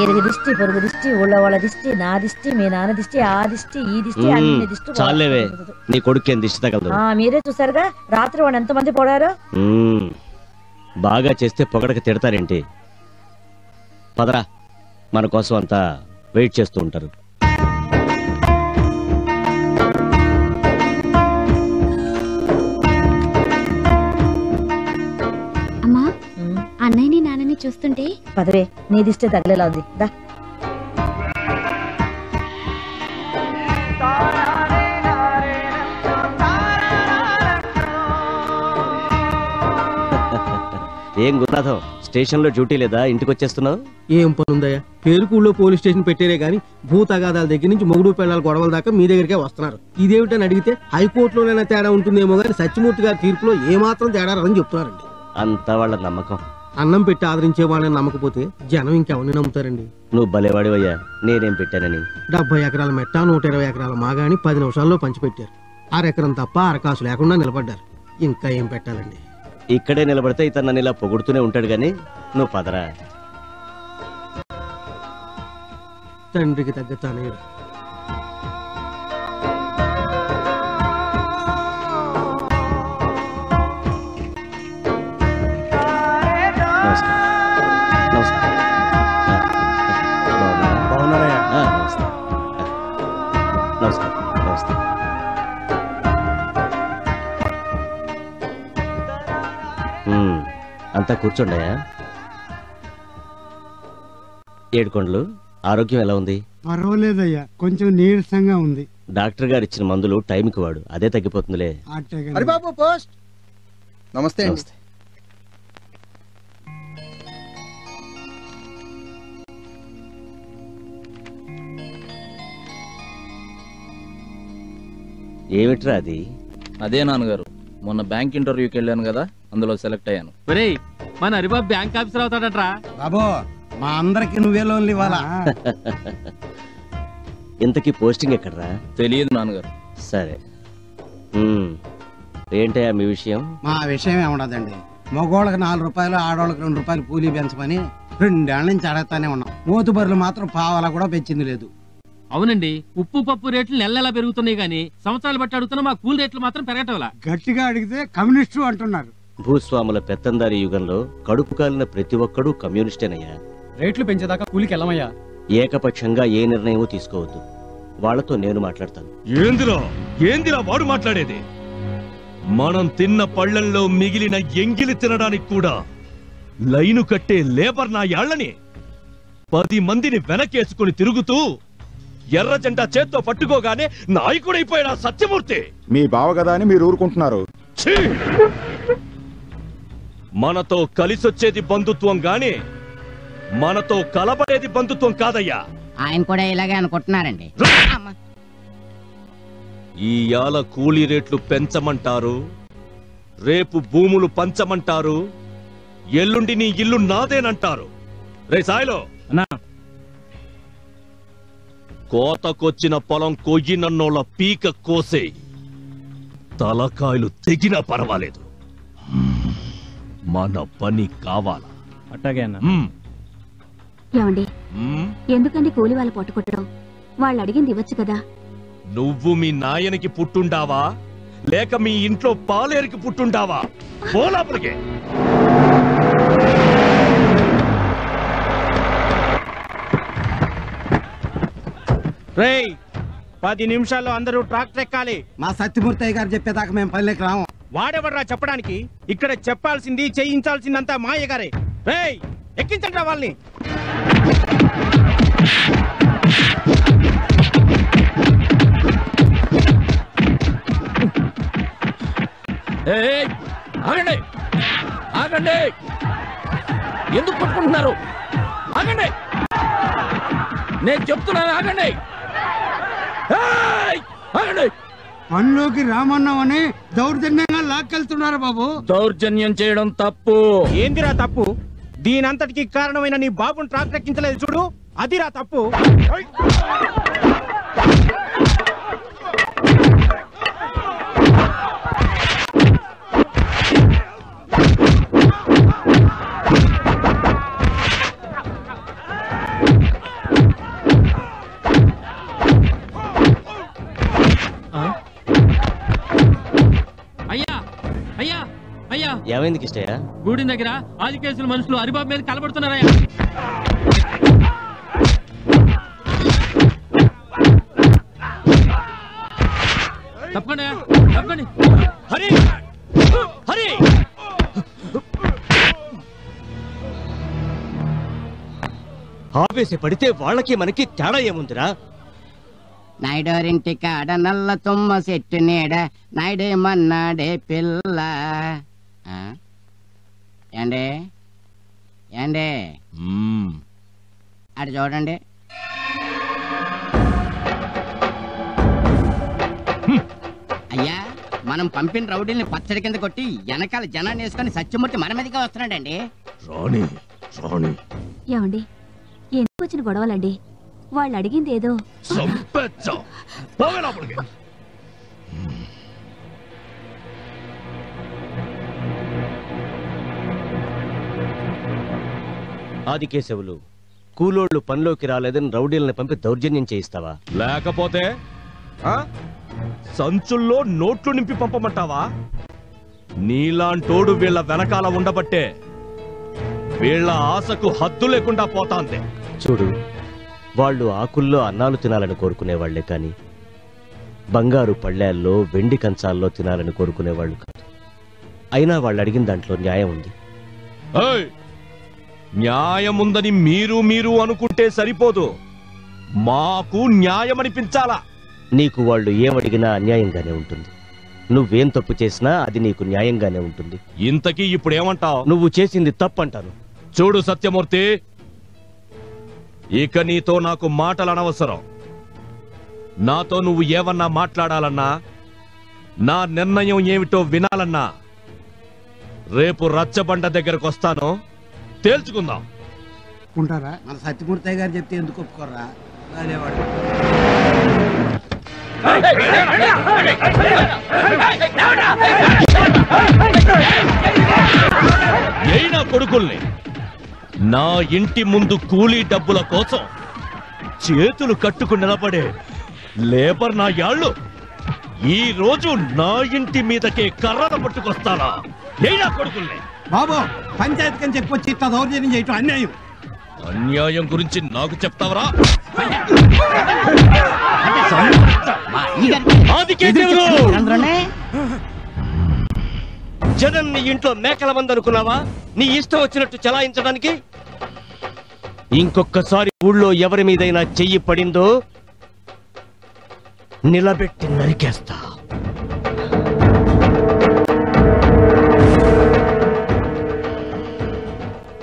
ఇరుగు దిష్టి పొరుగు దిష్టి ఊళ్ళో వాళ్ళ దిష్టి నా దిష్టి మీ నాన్న దిష్టి ఆ దిష్టి ఈ దిష్టి అన్ని దిష్టి. చాలేవే, నీ కొడుకేం దిష్టి తగలదు. మీరే చూసారుగా రాత్రి వాడు ఎంతమంది పోడారు. బాగా చేస్తే పొగడక తిడతారేంటి? పదరా, మన కోసం అంతా వెయిట్ చేస్తూ ఉంటారు. అమ్మా, అన్నయ్యని నాన్నని చూస్తుంటే పదవే, నీ దిష్టి తగిలేలా ఉంది. దా ఏం గురునాథం, స్టేషన్ లో డ్యూటీ లేదా, ఇంటికి వచ్చేస్తున్నావు? ఏం పనుందయ్యా, పేరుకూళ్ళో పోలీస్ స్టేషన్ పెట్టారే గానీ భూతగాదాల దగ్గర నుంచి మొగుడు పిల్లల గొడవల దాకా మీ దగ్గరికే వస్తున్నారు. ఇదేమిటని అడిగితే హైకోర్టులోనైనా తేడా ఉంటుందేమో గానీ సత్యమూర్తి గారి తీర్పులో ఏమాత్రం తేడా రాదని చెప్తున్నారండి. అంతా వాళ్ళ నమ్మకం. అన్నం పెట్టి ఆదరించే వాళ్ళని నమ్మకపోతే జనం ఇంకెవరిని నమ్ముతారండి. నువ్వు భలేవాడివయ్యా, నేనేం పెట్టానని. 70 ఎకరాల మెట్ట 120 ఎకరాల మాగాని 10 నిమిషాల్లో పంచిపెట్టారు. అరెకరం తప్ప అరకాసు లేకుండా నిలబడ్డారు. ఇంకా ఏం పెట్టాలండి? ఇక్కడే నిలబడితే ఇతను నన్ను ఇలా పొగుడుతూనే ఉంటాడు గాని నువ్వు పదరా. తండ్రికి తగ్గ తనయుడు. అంతా కూర్చోండియా. ఏడుకొండలు, ఆరోగ్యం ఎలా ఉంది? పర్వాలేదయ్యా, కొంచెం నీరసంగా ఉంది. డాక్టర్ గారు ఇచ్చిన మందులు టైంకి వాడు, అదే తగ్గిపోతుందిలే. హరిబాబు పోస్ట్. నమస్తే. ఏమిట్రా అది? అదే నాన్నగారు, మొన్న బ్యాంక్ ఇంటర్వ్యూకి వెళ్ళాను కదా, అందులో సెలెక్ట్ అయ్యాను. మన హరిబాబు బ్యాంక్ ఆఫీసర్ అవుతాడట్రా. బాబో, మా అందరికి నువ్వే లోన్లు ఇవ్వాలా? ఇంతకీ పోస్టింగ్ ఎక్కడరా? తెలియదు నాన్నగారు. సరే, ఏంటయ్యా మీ విషయం? మా విషయం ఏముండదండి, మగోళ్ళకి 4 రూపాయలు, ఆడోళ్ళకి 2 రూపాయలు కూలీ పెంచమని 2 ఏళ్ల నుంచి అడగతానే ఉన్నాం. మోతుబరులు మాత్రం పావలా కూడా పెంచింది లేదు. అవునండి, ఉప్పు పప్పు రేట్లు నెలలా పెరుగుతున్నాయి గానీ సంవత్సరాలు బట్టి అడుగుతున్నా మా కూలి రేట్లు మాత్రం పెరగటంలా. గట్టిగా అడిగితే కమ్యూనిస్టు అంటున్నారు. భూస్వాముల పెత్తందారి యుగంలో కడుపు కాలిన ప్రతి ఒక్కడూ కమ్యూనిస్టేనయ్యా. రేట్లు పెంచేదాకా కూలికి వెళ్ళమయ్యా. ఏకపక్షంగా ఏ నిర్ణయం తీసుకోవద్దు. వాళ్లతో నేను మాట్లాడతాను. ఏందిరా వాడు మాట్లాడేది? మనం తిన్న పళ్ళల్లో మిగిలిన ఎంగిలి తినడానికి కూడా లైను కట్టే లేబర్ నా యాళ్ళని 10 మందిని వెనకేసుకుని తిరుగుతూ ఎర్ర జెండా చేత్తో పట్టుకోగానే నాయకుడైపోయాడు సత్యమూర్తి. మీ బావ కదా అని మీరు ఊరుకుంటున్నారు. మనతో కలిసొచ్చేది బంధుత్వం గాని మనతో కలబడేది బంధుత్వం కాదయ్యా. ఆయన కూడా ఇలాగే అనుకుంటున్నారండి. ఈ యాల కూలీ రేట్లు పెంచమంటారు, రేపు భూములు పంచమంటారు, ఎల్లుండి నీ ఇల్లు నాదేనంటారు. రే సాయిలో, కోతకొచ్చిన పొలం కొయ్యినన్నోళ్ళ పీక కోసే, తలకాయలు తెగినా పర్వాలేదు, మన పని కావాలా? అట్టాగే అన్న. ఏమండి, ఎందుకండి కూలి వాళ్ళు పట్టుకొట్టడం? వాళ్ళు అడిగింది ఇవ్వచ్చు కదా. నువ్వు మీ నాయనకి పుట్టుండావా, లేక మీ ఇంట్లో పాలేరికి పుట్టుండావా? పోలాపలికే. రేయ్, 10 నిమిషాల్లో అందరూ ట్రాక్టర్ ఎక్కాలి. మా సత్యమూర్తి గారు చెప్పేదాకా మేము పల్లెకి రాము. వాడెవడ్రా చెప్పడానికి? ఇక్కడ చెప్పాల్సింది చేయించాల్సిందంతా మాయ గారే. రేయ్, ఎక్కించండి రా వాళ్ళని. ఆగండి, ఆగండి, ఎందుకు పట్టుకుంటున్నారు? ఆగండి, నేను చెప్తున్నాను, ఆగండి, ఆగండి. పనిలోకి రామన్నామని దౌర్జన్యంగా లాక్కెళ్తున్నారు బాబు. దౌర్జన్యం చేయడం తప్పు. ఏందిరా తప్పు? దీనంతటికి కారణమైన నీ బాబుని ట్రాక్టర్ ఎక్కించలేదు చూడు, అదిరా తప్పు. అయ్యా అయ్యా అయ్యా, ఏమైంది కిష్టయ్య? గూడి దగ్గర ఆది కేసుల మనుషులు హరిబాబు మీద కలబడుతున్నారయ్యా. తప్పకుండా తప్పండి. హరి, హరి, ఆవేశ పడితే వాళ్ళకి మనకి తేడా ఏముందిరా? నాయుడోరింటి కాడ నల్ల తుమ్మ చెట్టు నీడ నాయుడేమన్నాడే పిల్ల. ఏండే ఏండే అటు చూడండి. అయ్యా, మనం పంపిన రౌడీల్ని పచ్చడి కింద కొట్టి వెనకాల జనాన్ని వేసుకొని సత్యమూర్తి మన మీదగా వస్తున్నాడండి. ఏమండి, ఎందుకు వచ్చిన గొడవలండి? వాళ్ళు అడిగింది ఏదో. ఆదికేశవులు, కూలోళ్ళు పనిలోకి రాలేదని రౌడీలను పంపి దౌర్జన్యం చేయిస్తావా? లేకపోతే సంచుల్లో నోట్లు నింపి పంపమంటావా? నీలాంటోడు వీళ్ళ వెనకాల ఉండబట్టే వీళ్ళ ఆశకు హద్దు లేకుండా పోతాంది. చూడు, వాళ్ళు ఆకుల్లో అన్నాలు తినాలని కోరుకునేవాళ్లే కాని బంగారు పళ్ళేల్లో వెండి కంచాల్లో తినాలని కోరుకునేవాళ్ళు కాదు. అయినా వాళ్ళు అడిగిన దాంట్లో న్యాయం ఉంది. న్యాయం ఉందని మీరు అనుకుంటే సరిపోదు, మాకు న్యాయం అనిపించాలా. నీకు వాళ్ళు ఏమడిగినా అన్యాయంగానే ఉంటుంది. నువ్వేం తప్పు చేసినా అది నీకు న్యాయంగానే ఉంటుంది. ఇంతకీ ఇప్పుడు ఏమంటావు? నువ్వు చేసింది తప్పంటాను. చూడు సత్యమూర్తి, ఇక నీతో నాకు మాటలు అనవసరం. నాతో నువ్వు ఏమన్నా మాట్లాడాలన్నా, నా నిర్ణయం ఏమిటో వినాలన్నా రేపు రచ్చబండ దగ్గరకు వస్తాను, తేల్చుకుందాం. ఉంటారా? మన సత్యమూర్తి గారు చెప్తే ఎందుకు ఒప్పుకోరా? అనేవాడు. అయినా కొడుకుల్ని నా ఇంటి ముందు కూలీ డబ్బుల కోసం చేతులు కట్టుకు నిలబడే లేబర్ నా యాళ్ళు ఈ రోజు నా ఇంటి మీదకే కర్రలు పట్టుకొస్తానా? అయినా కొడుకుల్ని. బాబు, పంచాయతీ కని చెప్పొచ్చి ఇట్లా దౌర్జన్యం చేయటం అన్యాయం. అన్యాయం గురించి నాకు చెప్తావరా? జనం నీ ఇంట్లో మేకల మంది అనుకున్నావా? నీ ఇష్టం వచ్చినట్టు చలాయించడానికి? ఇంకొకసారి ఊళ్ళో ఎవరి మీదైనా చెయ్యి పడిందో నిలబెట్టి నరికేస్తా.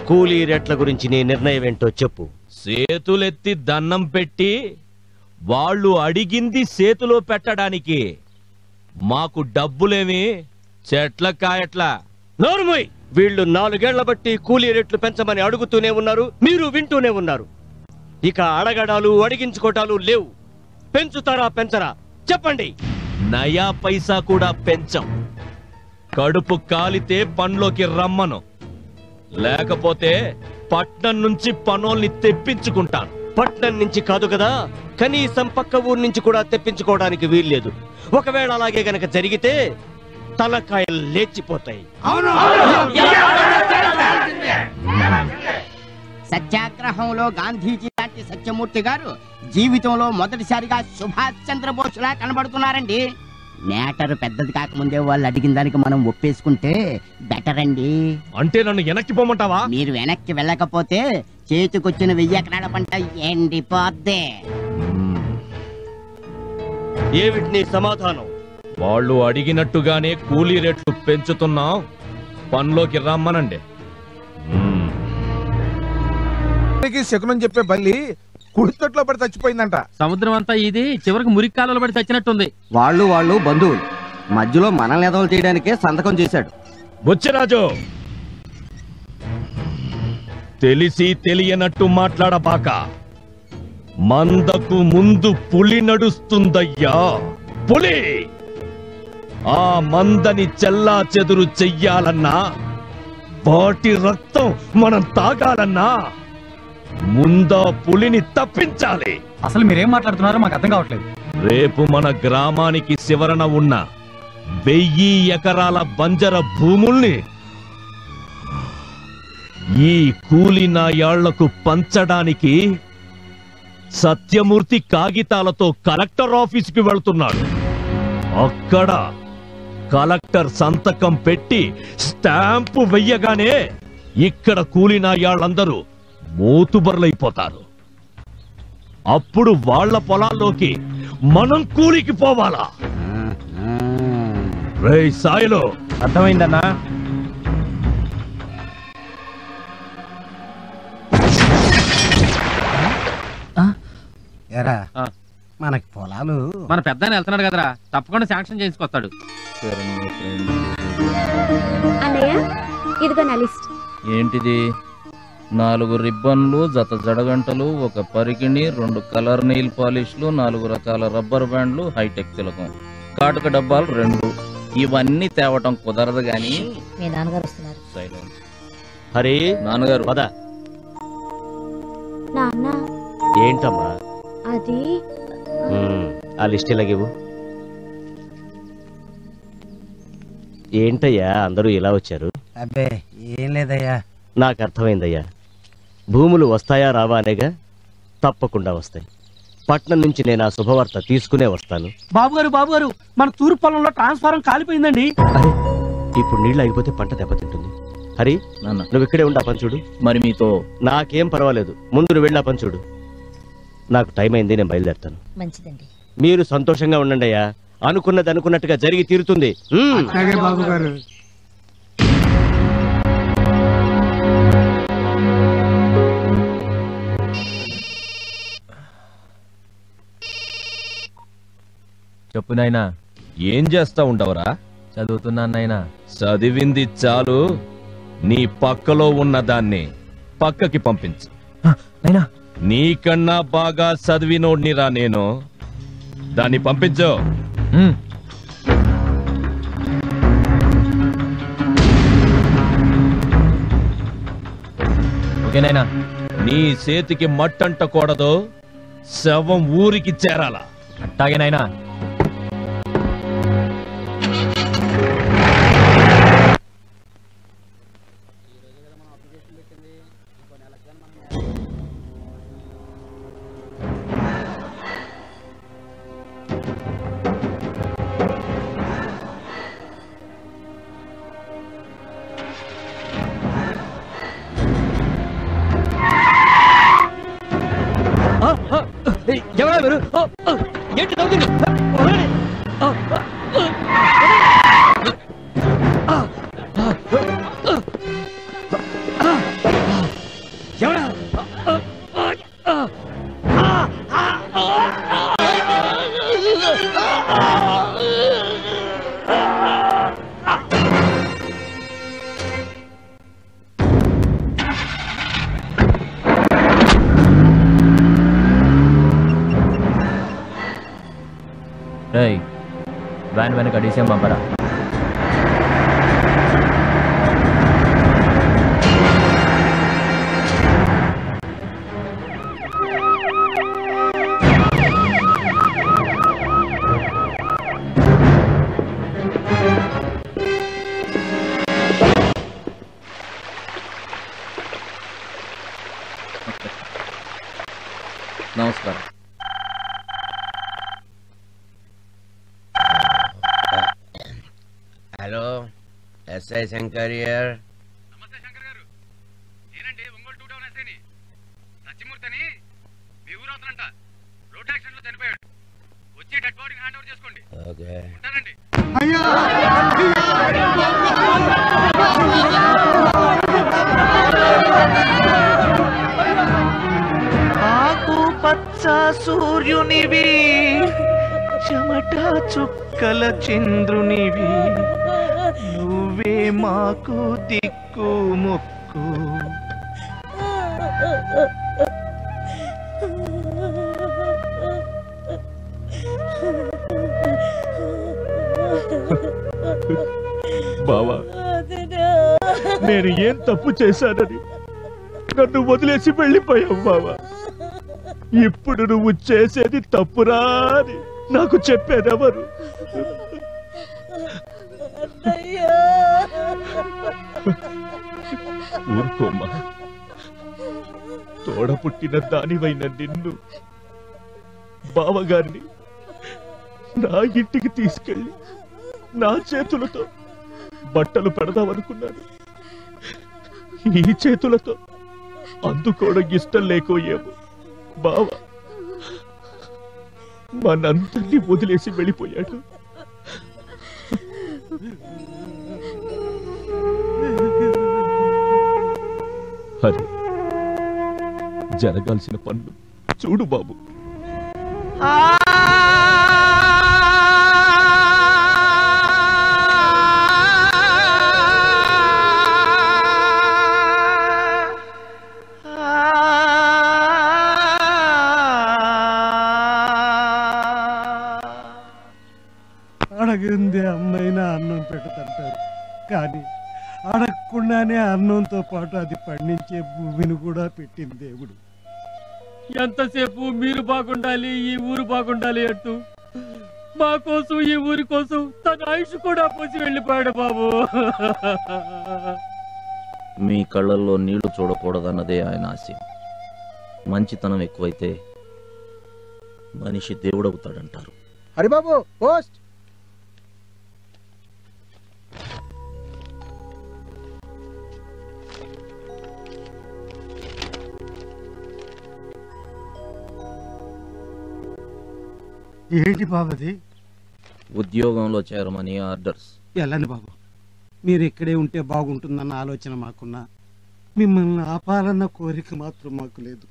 కూలీ రేట్ల గురించి నీ నిర్ణయం ఏంటో చెప్పు. చేతులెత్తి దన్నం పెట్టి వాళ్ళు అడిగింది చేతిలో పెట్టడానికి మాకు డబ్బులేమి చెట్ల కాయట్లా. నోరుమోయ్! వీళ్ళు 4 ఏళ్ల బట్టి కూలీ రేట్లు పెంచమని అడుగుతూనే ఉన్నారు, మీరు వింటూనే ఉన్నారు. ఇక అడగడాలు అడిగించుకోటాలు లేవు. పెంచుతారా పెంచరా చెప్పండి. నయా పైసా కూడా పెంచం. కడుపు కాలితే పనిలోకి రమ్మను, లేకపోతే పట్నం నుంచి పనోల్ని తెప్పించుకుంటాను. పట్నం నుంచి కాదు కదా, కనీసం పక్క ఊరు నుంచి కూడా తెప్పించుకోవడానికి వీల్లేదు. ఒకవేళ అలాగే గనక జరిగితే తలకాయలు లేచిపోతాయి. సత్యాగ్రహంలో గాంధీజీ లాంటి సత్యమూర్తి గారు జీవితంలో మొదటిసారిగా సుభాష్ చంద్రబోస్లా కనబడుతున్నారండి. మ్యాటర్ పెద్దది కాకముందే వాళ్ళు అడిగిన దానికి మనం ఒప్పేసుకుంటే బెటర్ అండి. అంటే నన్ను వెనక్కి పోమంటావా? మీరు వెనక్కి వెళ్ళకపోతే చేతికొచ్చిన 1000 ఎకరాల పంట ఎండిపోద్దే. ఏమిటి నీ సమాధానం? వాళ్ళు అడిగినట్టుగానే కూలీ రేట్లు పెంచుతున్నాం, పనిలోకి రమ్మనండి. శకునం చెప్పే బల్లి కుడితొట్లో పడి చచ్చిపోయిందంట. సముద్రం అంతా ఇది చివరికి మురికి కాలంలో పడి చచ్చినట్టుంది. వాళ్ళు బంధువులు, మధ్యలో మనల్ని ఎదవలు చేయడానికే సంతకం చేశాడు. బుచ్చిరాజు, తెలిసి తెలియనట్టు మాట్లాడబాక. మందకు ముందు పులి నడుస్తుందయ్యా, పులి. ఆ మందని చెల్లా చెదురు చెయ్యాలన్నా, వాటి రక్తం మనం తాగాలన్నా ముందా పులిని తప్పించాలి. అసలు మీరేం మాట్లాడుతున్నారో మాకు అర్థం కావట్లేదు. రేపు మన గ్రామానికి శివరణ ఉన్న 1000 ఎకరాల బంజర భూముల్ని ఈ కూలి నాయాళ్లకు పంచడానికి సత్యమూర్తి కాగితాలతో కలెక్టర్ ఆఫీసుకి వెళ్తున్నాడు. అక్కడ కలెక్టర్ సంతకం పెట్టి స్టాంపు వెయ్యగానే ఇక్కడ కూలి నాయాళ్ళందరూ మోతుబర్లైపోతారు. అప్పుడు వాళ్ళ పొలాల్లోకి మనం కూలికి పోవాలా? రేయ్ సాయిలో, అర్థమైందన్నా? ఎరా మనకి పొలాలు మన పెద్ద వెళ్తున్నాడు కదరా, తప్పకుండా శాంక్షన్ చేసుకొస్తాడు. అన్నయ్య ఇదిగో నా లిస్ట్. ఏంటిది? 4 రిబ్బన్లు, జత జడగంటలు, 1 పరికిణి, 2 కలర్ నెయిల్ పాలిష్లు, 4 రకాల రబ్బర్ బ్యాండ్లు, హైటెక్ తిలకం, కాటుక డబ్బాలు 2. ఇవన్నీ తేవటం కుదరదు గాని. మీ నాన్నగారు వస్తున్నారు. సైలెన్స్. హరి నాన్నగారు పద. నాన్న ఏంటమ్మా అది ఆ లిస్ట్ ఇలాగివ్వు. ఏంటయ్యా అందరూ ఇలా వచ్చారు? అబ్బే ఏం లేదయ్యా. నాకు అర్థమైందయ్యా. భూములు వస్తాయా రావా అనేగా? తప్పకుండా వస్తాయి. పట్నం నుంచి నేను ఆ శుభవార్త తీసుకునే వస్తాను. బాబుగారు మన తూర్పు పొలంలో ట్రాన్స్ఫారం కాలిపోయిందండి. అరే ఇప్పుడు నీళ్ళు అయిపోతే పంట దెబ్బతింటుంది. హరి నువ్వు ఇక్కడే ఉండి ఆ పని చూడు. మరి మీతో నాకేం పర్వాలేదు, ముందు నువ్వు వెళ్ళి ఆ పని చూడు. నాకు టైం అయింది, నేను బయలుదేరుతాను. మంచిదండి. మీరు సంతోషంగా ఉండండి అయ్యా. అనుకున్నది అనుకున్నట్టుగా జరిగి తీరుతుంది. బాబు గారు చెప్పు నాయనా. ఏం చేస్తా ఉండవరా? చదువుతున్నాను నాయనా. చదివింది చాలు, నీ పక్కలో ఉన్న దాన్ని పక్కకి పంపించు. నీకన్నా బాగా చదివినోడ్నిరా నేను. దాన్ని పంపించు. ఓకేనైనా. నీ చేతికి మట్టంటకూడదు, శవం ఊరికి చేరాలా. అట్టాగేనైనా. ఎవరా మీరు? ఏంటి తగ్గుతుంది? ఎవరా? వ్యాన్ వెనక డీసీఎం పంపరా. నమస్కారం. Hello, SI Shankar here. Okay. ఆకు పచ్చ సూర్యునివి, చెమట చుక్కల చంద్రునివి, నువ్వే మాకు దిక్కు మొక్కు. బావా, నేను ఏం తప్పు చేశానని నన్ను వదిలేసి వెళ్ళిపోయావు బావా. ఇప్పుడు నువ్వు చేసేది తప్పురా అని నాకు చెప్పేదెవరు? ఊరుకోమ్మా, తోడ పుట్టిన దానివైన నిన్ను, బావగారిని నా ఇంటికి తీసుకెళ్ళి నా చేతులతో బట్టలు పెడదామనుకున్నాను. ఈ చేతులతో అందుకోవడం ఇష్టం లేకోయేమో బావ మనందరినీ వదిలేసి వెళ్ళిపోయాడు. హరి, జరగాల్సిన పనులు చూడు బాబు. అడగందే అమ్మైనా అన్నం పెట్టదంటారు, కానీ అడగకుండానే అన్నంతో పాటు అది పండించే భూమిని కూడా పెట్టింది దేవుడు. ఎంతసేపు మీరు బాగుండాలి, ఈ ఊరు బాగుండాలి అంటూ మా కోసం, ఈ ఊరి కోసం తన ఆయుష్ కూడా పోసి వెళ్ళిపోయాడు బాబు. మీ కళ్ళల్లో నీళ్లు చూడకూడదన్నదే ఆయన ఆశయం. మంచితనం ఎక్కువైతే మనిషి దేవుడవుతాడంటారు. హరిబాబు పోస్ట్. ఏంటి బాబుది? ఉద్యోగంలో చేరమని ఆర్డర్స్. వెళ్ళండి బాబు, మీరు ఇక్కడే ఉంటే బాగుంటుందన్న ఆలోచన మాకున్నా మిమ్మల్ని ఆపాలన్న కోరిక మాత్రం మాకు లేదు.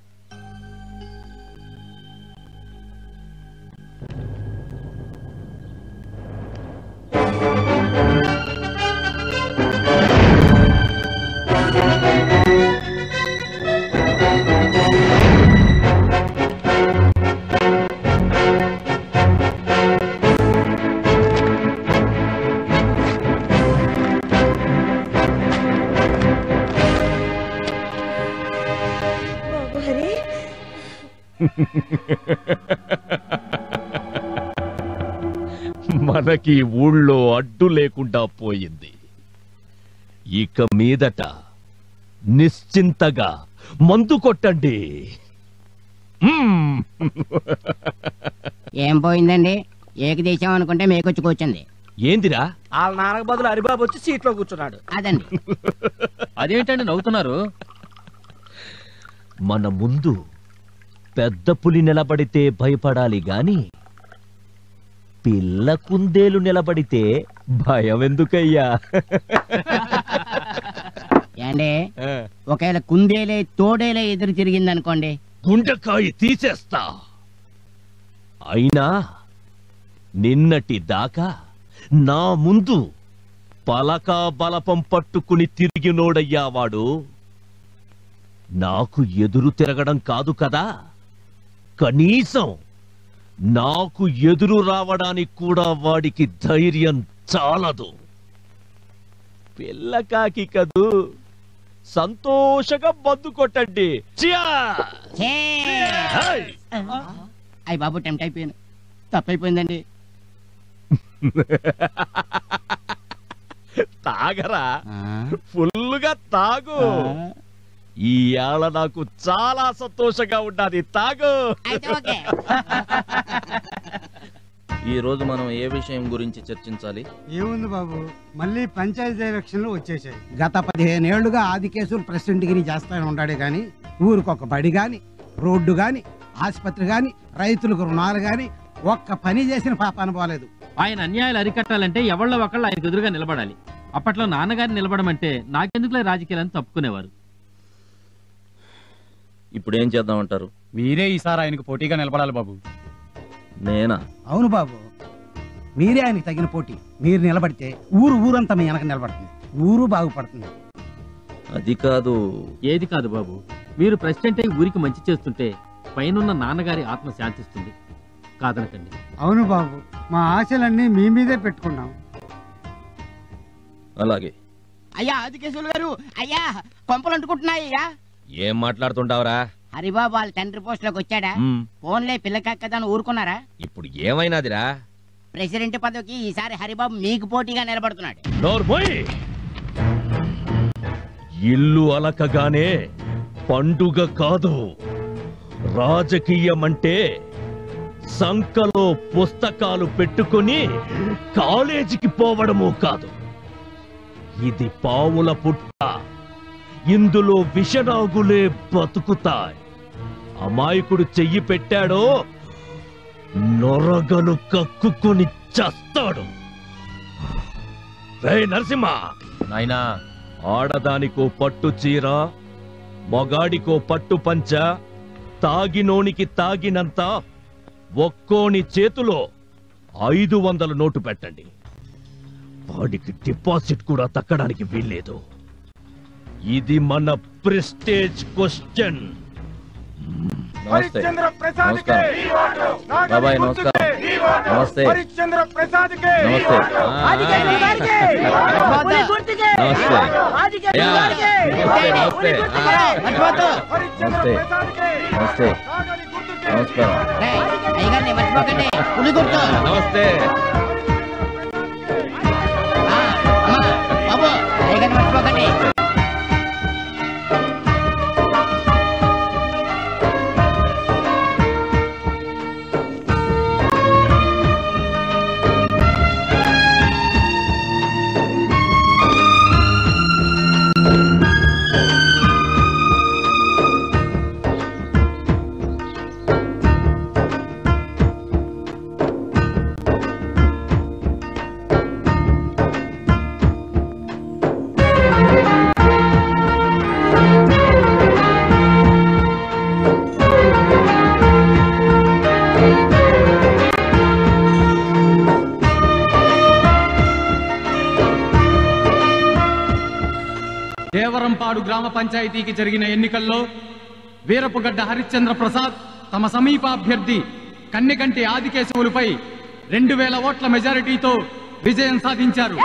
మనకి ఊళ్ళో అడ్డు లేకుండా పోయింది. ఇక మీదట నిశ్చింతగా మందు కొట్టండి. ఏం పోయిందండి? ఏకదేశం అనుకుంటే మేకొచ్చి కూర్చుంది. ఏందిరా? వాళ్ళ నాన్నకు బదులు హరిబాబు వచ్చి సీట్లో కూర్చున్నాడు. అదండి. అదేంటండి నవ్వుతున్నారు? మన ముందు పెద్ద పులి నిలబడితే భయపడాలి గాని పిల్ల కుందేలు నిలబడితే భయం ఎందుకయ్యా? ఏండి, ఒకవేళ కుందేలే తోడేలే ఎదురు తిరిగిందనుకోండి, గుండెకాయ తీసేస్తా. అయినా నిన్నటి దాకా నా ముందు పలకా బలపం పట్టుకుని తిరిగినోడయ్యా వాడు. నాకు ఎదురు తిరగడం కాదు కదా, కనీసం నాకు ఎదురు రావడానికి కూడా వాడికి ధైర్యం చాలదు. పిల్లకాకి కదూ, సంతోషంగా మందు కొట్టండి. అయ్య బాబు టెంప్ట్ అయిపోయాను, తప్పైపోయిందండి. తాగరా, ఫుల్లుగా తాగు. ఈ ఏళ నాకు చాలా సంతోషంగా ఉన్నది, తాగు. ఈ రోజు మనం ఏ విషయం గురించి చర్చించాలి? ఏముంది బాబు, మళ్ళీ పంచాయతీ ఎలక్షన్లు వచ్చేసాయి. గత 15 ఏళ్లుగా ఆది కేసులు ప్రెసిడెంట్ గిరి చేస్తానే ఉన్నాడే గాని ఊరికొక బడి గాని, రోడ్డు గాని, ఆసుపత్రి గాని, రైతులకు రుణాలు గాని ఒక్క పని చేసిన పాపాన పోలేదు. ఆయన అన్యాయాలు అరికట్టాలంటే ఎవళ్ళ ఒకళ్ళు ఆయనకు ఎదురుగా నిలబడాలి. అప్పట్లో నాన్నగారిని నిలబడమంటే నాకెందుకులే రాజకీయాలని తప్పుకునేవారు. ఇప్పుడు ఏం చేద్దామంటారు? మీరే ఈసారి ఆయనకు పోటీగా నిలబడాలి బాబు. నేనా? అవును బాబు, మీరే ఆయనకి తగిన పోటీ. మీరు నిలబడితే ఊరంతా మీ వెనక నిలబడుతుంది, ఊరు బాగుపడుతుంది. అది కాదు. ఏది కాదు బాబు, మీరు ప్రెసిడెంట్ అయి ఊరికి మంచి చేస్తుంటే పైనున్న నాన్నగారి ఆత్మ శాంతిస్తుంది. కాదనకండి. అవును బాబు, మా ఆశలన్నీ మీ మీదే పెట్టుకున్నాం. అలాగే. అయ్యా ఆదికేశవులు గారు, అయ్యా కొంపలు అంటుకుంటున్నాయి. అయ్యా ఏం మాట్లాడుతుంటావురా? హరిబాబు వాళ్ళ తండ్రి పోస్ట్ లోకి వచ్చాడా? ఫోన్లే పిల్లకక్కదని ఊరుకున్నారా? ఇప్పుడు ఏమైనాదిరా? ప్రెసిడెంట్ పదవికి ఈసారి హరిబాబు మీకు పోటీగా నిలబడుతున్నాడు. నోర్మోయ్! ఇల్లు అలకగానే పండుగ కాదు, రాజకీయం అంటే సంకలో పుస్తకాలు పెట్టుకుని కాలేజీకి పోవడము కాదు. ఇది పావుల పుట్ట, ఇందులో విషనాగులే బతుకుతాయి. అమాయకుడు చెయ్యి పెట్టాడో నొరగలు కక్కుకొని చస్తాడు. రే నరసింహ, నాయనా, ఆడదానికో పట్టు చీర, మగాడికో పట్టు పంచ, తాగినోనికి తాగినంత ఒక్కోని చేతిలో 500 నోటు పెట్టండి. వాడికి డిపాజిట్ కూడా తక్కడానికి వీల్లేదు. ఇది మన ప్రెస్టేజ్ క్వశ్చన్. నమస్తే. నమస్కారం బాబాయ్. నమస్కారం. నమస్తే. నమస్తే. నమస్తే. దేవరంపాడు గ్రామ పంచాయతీకి జరిగిన ఎన్నికల్లో వీరపుగడ్డ హరిశ్చంద్ర ప్రసాద్ తమ సమీప అభ్యర్థి కన్నెగంటి ఆదికేశవులపై 2000 ఓట్ల మెజారిటీతో విజయం సాధించారు.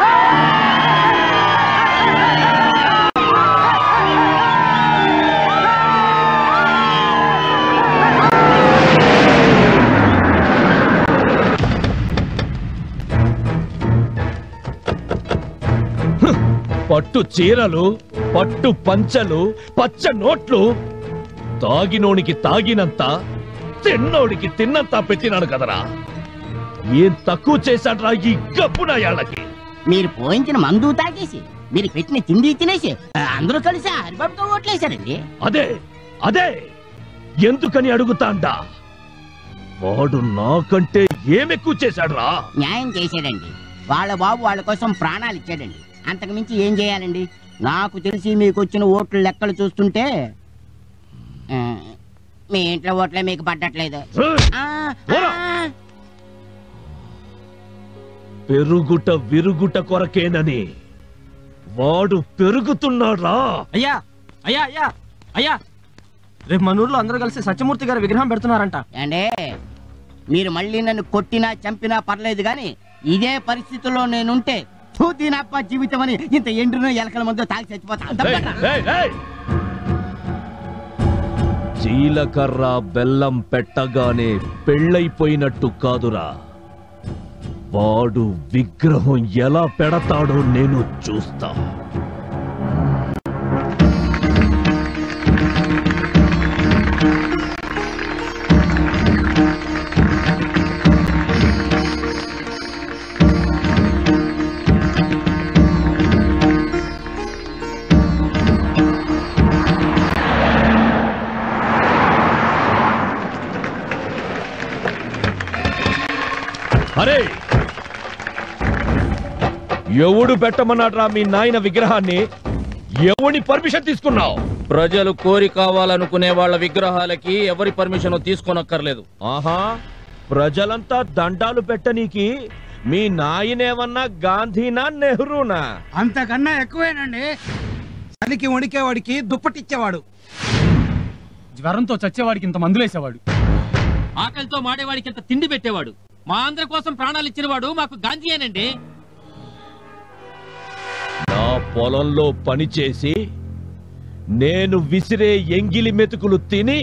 పట్టు చీరలు, పట్టు పంచలు, పచ్చ నోట్లు, తాగినోడికి తాగినంత, తిన్నోడికి తిన్నంత పెట్టినాడు కదరా. ఏం తక్కువ చేశాడ్రా ఈ గబ్బునాయాళ్ళకి? మీరు పోయించిన మందు తాగేసి, మీరు పెట్టిన తిండి తినేసి అందరూ కలిసి హరిబాబుతో ఓట్లేశారండి. అదే అదే ఎందుకని అడుగుతాండా. వాడు నాకంటే ఏమెక్కువ చేశాడ్రా? న్యాయం చేశాడండి. వాళ్ళ బాబు వాళ్ళ కోసం ప్రాణాలు ఇచ్చాడండి. అంతకు మించి ఏం చేయాలండి? నాకు తెలిసి మీకు వచ్చిన ఓట్ల లెక్కలు చూస్తుంటే మీ ఇంట్లో ఓట్లే మీకు పడ్డట్లేదు. పెరుగుట విరుగుట కొరకేనని వాడు పెరుగుతున్నాడ్రా. అయ్యా అయ్యా అయ్యా అయ్యా, రేపు మన ఊర్లో అందరూ కలిసి సత్యమూర్తి గారి విగ్రహం పెడుతున్నారంట. అంటే మీరు మళ్ళీ నన్ను కొట్టినా చంపినా పర్లేదు కానీ ఇదే పరిస్థితుల్లో నేనుంటే దీనప్ప జీవితం అని ఇంత ఎండ్రును ఎలకల ముందు తాగి చచ్చిపోతా. జీలకర్ర బెల్లం పెట్టగానే పెళ్ళైపోయినట్టు కాదురా. వాడు విగ్రహం ఎలా పెడతాడో నేను చూస్తా. అరే, ఎవడు పెట్టమన్నాడ్రా మీ నాయన విగ్రహాన్ని? ఎవని పర్మిషన్ తీసుకున్నావు? ప్రజలు కోరి కావాలనుకునే వాళ్ళ విగ్రహాలకి ఎవరి పర్మిషన్ తీసుకోనక్కర్లేదు. ఆహా, ప్రజలంతా దండాలు పెట్టనీకి మీ నాయనేమన్నా గాంధీనా నెహ్రూనా? అంతకన్నా ఎక్కువేనండి. చలికి వణికేవాడికి దుప్పటిచ్చేవాడు, జ్వరంతో చచ్చేవాడికి ఇంత మందులేసేవాడు, ఆకలితో మాడేవాడికి ఇంత తిండి పెట్టేవాడు, మా అందరి కోసం ప్రాణాలు ఇచ్చినవాడు మాకు గాంధీయేనండి. నా పొలంలో పనిచేసి నేను విసిరే ఎంగిలి మెతుకులు తిని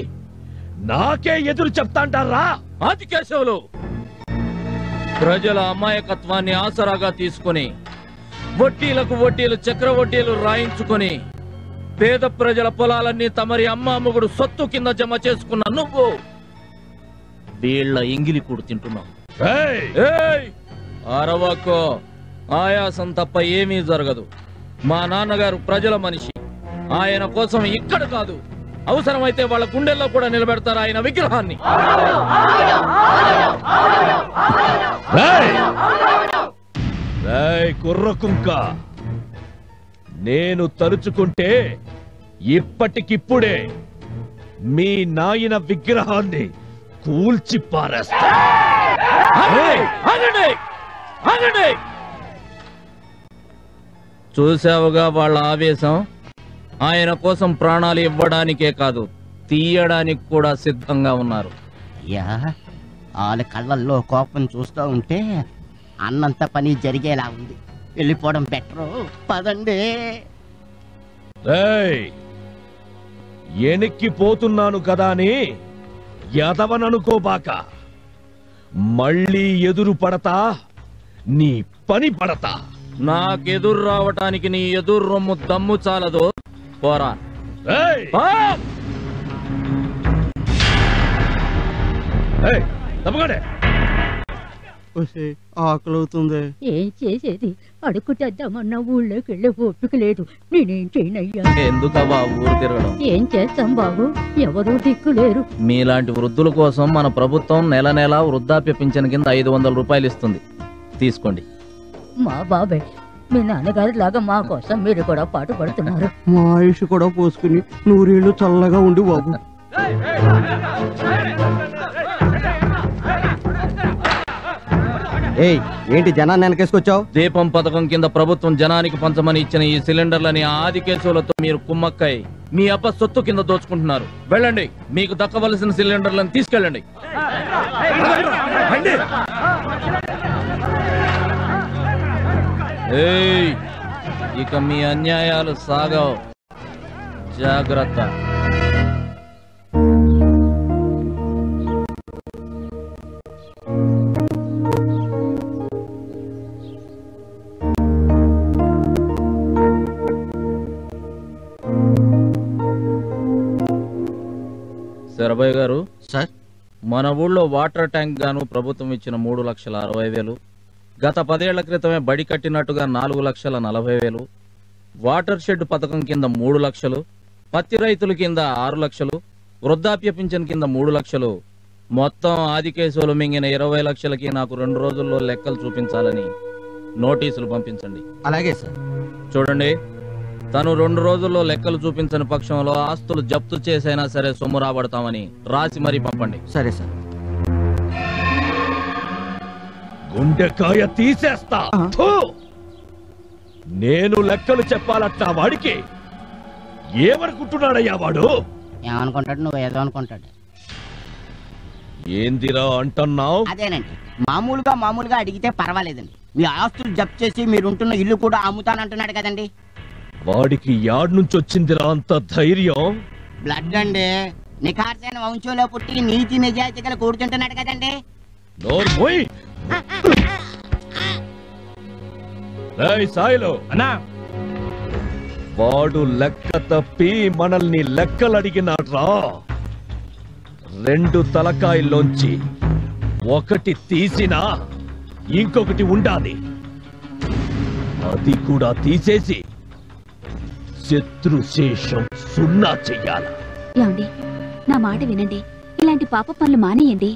నాకే ఎదురు చెప్తాంటారా? ఆదికేశవులు ప్రజల అమాయకత్వాన్ని ఆసరాగా తీసుకుని వడ్డీలకు వడ్డీలు చక్రవడ్డీలు రాయించుకుని పేద ప్రజల పొలాలన్నీ తమరి అమ్మాముగుడు సొత్తు కింద జమ చేసుకున్న నువ్వు వీళ్ళ ఎంగిలి కూడు తింటున్నావు. అరవకో, ఆయాసం తప్ప ఏమీ జరగదు. మా నాన్నగారు ప్రజల మనిషి. ఆయన కోసం ఇక్కడ కాదు, అవసరమైతే వాళ్ళ గుండెల్లో కూడా నిలబెడతారు ఆయన విగ్రహాన్ని. కుర్రకుంక, నేను తలుచుకుంటే ఇప్పటికిప్పుడే మీ నాయన విగ్రహాన్ని కూల్చి పారేస్తా. చూసావుగా వాళ్ళ ఆవేశం. ఆయన కోసం ప్రాణాలు ఇవ్వడానికే కాదు, తీయడానికి కూడా సిద్ధంగా ఉన్నారు. యా వాళ్ళ కళ్ళల్లో కోపం చూస్తూ ఉంటే అన్నంత పని జరిగేలా ఉంది. వెళ్ళిపోవడం బెటరు. పదండి. ఎనిక్కిపోతున్నాను కదా అని ఎదవననుకోబాక. మళ్ళీ ఎదురు పడతా, నీ పని పడతా. నాకెదురు రావటానికి నీ ఎదురు రొమ్ము దమ్ము చాలదు. పోరా. ఆకలవుతుంది. ఏం చేసేది? అడుగుతేద్దామన్న ఊళ్ళోకి వెళ్ళే ఓపిక లేదు. నేనేం చేయనయ్యా? ఎందుకవా ఊరు తిరగడం? ఏం చేస్తాం బాబు, ఎవరూ దిక్కులేరు. మీలాంటి వృద్ధుల కోసం మన ప్రభుత్వం నెల నెలా వృద్ధాప్య పింఛన్ కింద 500 రూపాయలు ఇస్తుంది. తీసుకోండి. మా బాబాయ్, మీ నాన్నగారి లాగా మా కోసం మీరు కూడా పాటు పడుతున్నారు. మా ఆయుష్ కూడా పోసుకుని 100 ఏళ్ళు చల్లగా ఉండి బాబు. ఏంటి జనాన్ని వెనకేసుకొచ్చావు? దీపం పథకం కింద ప్రభుత్వం జనానికి పంచమని ఇచ్చిన ఈ సిలిండర్లని ఆది కేసులతో మీరు కుమ్మక్కై మీ అబ్బ సొత్తు కింద దోచుకుంటున్నారు. వెళ్ళండి, మీకు దక్కవలసిన సిలిండర్లను తీసుకెళ్ళండి. ఇక మీ అన్యాయాలు సాగవు. జాగ్రత్త. శరభయ్య గారు, సార్, మన ఊళ్ళో వాటర్ ట్యాంక్ గాను ప్రభుత్వం ఇచ్చిన 3,60,000, గత 10 ఏళ్ల క్రితమే బడి కట్టినట్టుగా 4,40,000, వాటర్ షెడ్ పథకం కింద 3 లక్షలు, పత్తి రైతుల కింద 6 లక్షలు, వృద్ధాప్య పింఛన్ కింద 3 లక్షలు, మొత్తం ఆది కేసులు మింగిన 20 లక్షలకి నాకు 2 రోజుల్లో లెక్కలు చూపించాలని నోటీసులు పంపించండి. అలాగే సార్. చూడండి, తను 2 రోజుల్లో లెక్కలు చూపించని పక్షంలో ఆస్తులు జప్తు చేసైనా సరే సొమ్ము రాబడతామని రాసి మరీ పంపండి. సరే సార్. గుండెకాయ తీసేస్తా. నేను లెక్కలు చెప్పాలట్టా వాడికి. ఏమనుకుంటున్నాడయ్యా వాడు? ఏమనుకుంటాడు? నువ్వు ఏదో అనుకుంటాడు. ఏందిరా అంటున్నావు? అదేనండి, మామూలుగా అడిగితే పర్వాలేదండి. మీ ఆస్తులు జప్తు చేసి మీరుంటున్న ఇల్లు కూడా అమ్ముతానంటున్నాడు కదండి. వాడికి యాడ్ నుంచి వచ్చిందిరా అంత ధైర్యం? బ్లడ్ అండి, నిఖార్సైన వంశంలో పుట్టి నీతి నిజాయితీగా కూర్చుంటున్నాడు కదండి. సాయిలో అన్నా, వాడు లెక్క తప్పి మనల్ని లెక్కలు అడిగినాడ్రా. 2 తలకాయల్లోంచి ఒకటి తీసినా ఇంకొకటి ఉండాలి. అది కూడా తీసేసి శత్రుశేషం 0 చెయ్యాల. ఏమండి, నా మాట వినండి. ఇలాంటి పాప పనులు మానేయండి.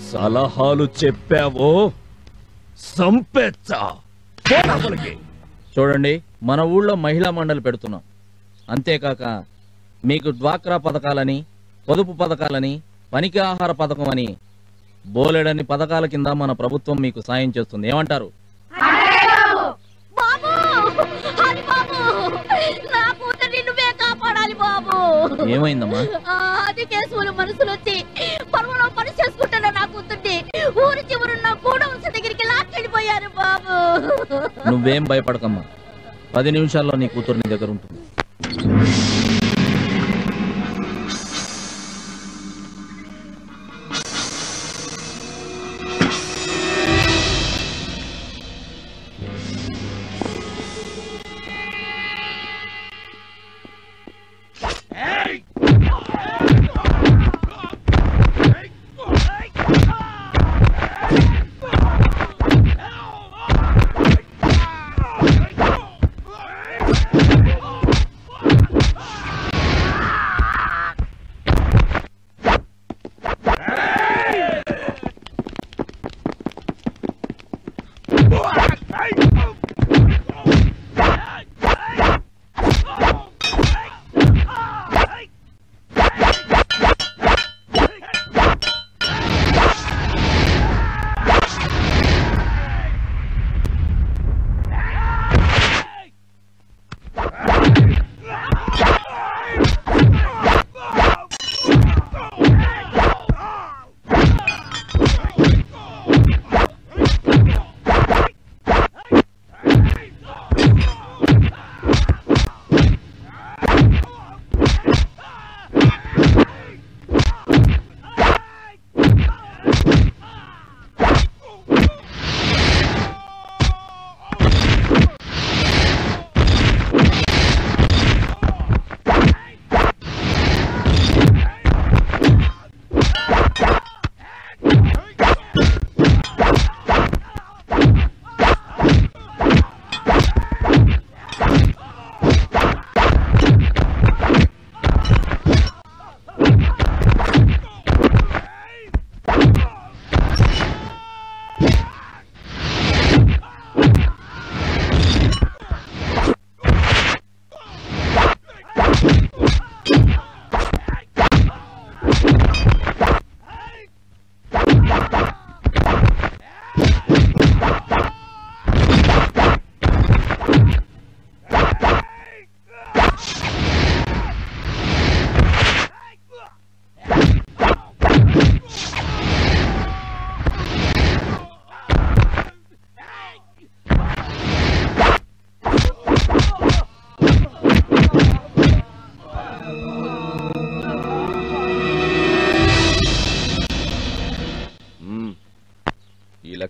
సలహాలు చెప్పావో సంపెచ్చా. చూడండి, మన ఊళ్ళో మహిళా మండలి పెడుతున్నాం. అంతేకాక మీకు డ్వాక్రా పథకాలని, పొదుపు పథకాలని, పనికి ఆహార పథకం అని బోలెడని పథకాల కింద మన ప్రభుత్వం మీకు సాయం చేస్తుంది. ఏమంటారు? ఏమైందమ్మా? అది కేసులు మనసులో వచ్చి పర్వలో పని చేసుకుంటున్నా నా కూతుర్ని ఊరి చివరున్న గూడెంస దగ్గరికి లాక్కెళ్ళిపోయారు బాబు. నువ్వేం భయపడకమ్మా, 10 నిమిషాల్లో నీ కూతురు నీ దగ్గర ఉంటుంది.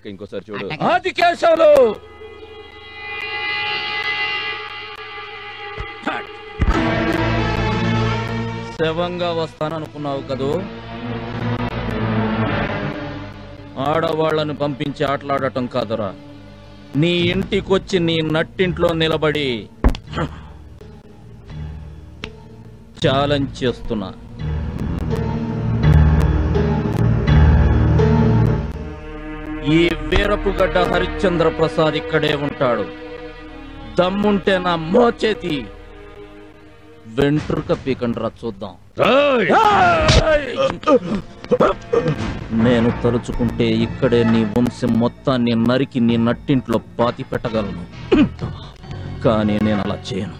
లెక్క ఇంకోసారి చూడు. ఆది కేశవులు శవంగా వస్తాననుకున్నావు కదూ? ఆడవాళ్లను పంపించి ఆటలాడటం కాదురా, నీ ఇంటికొచ్చి నీ నట్టింట్లో నిలబడి ఛాలెంజ్ చేస్తున్నా. ఈ వీరపుగడ్డ హరిశ్చంద్ర ప్రసాద్ ఇక్కడే ఉంటాడు. దమ్ముంటే నా మోచేతి వెంట్రుక పీకండ్రా చూద్దాం. నేను తలుచుకుంటే ఇక్కడే నీ వంశం మొత్తాన్ని నరికి నీ నట్టింట్లో పాతి పెట్టగలను. కానీ నేను అలా చేయను.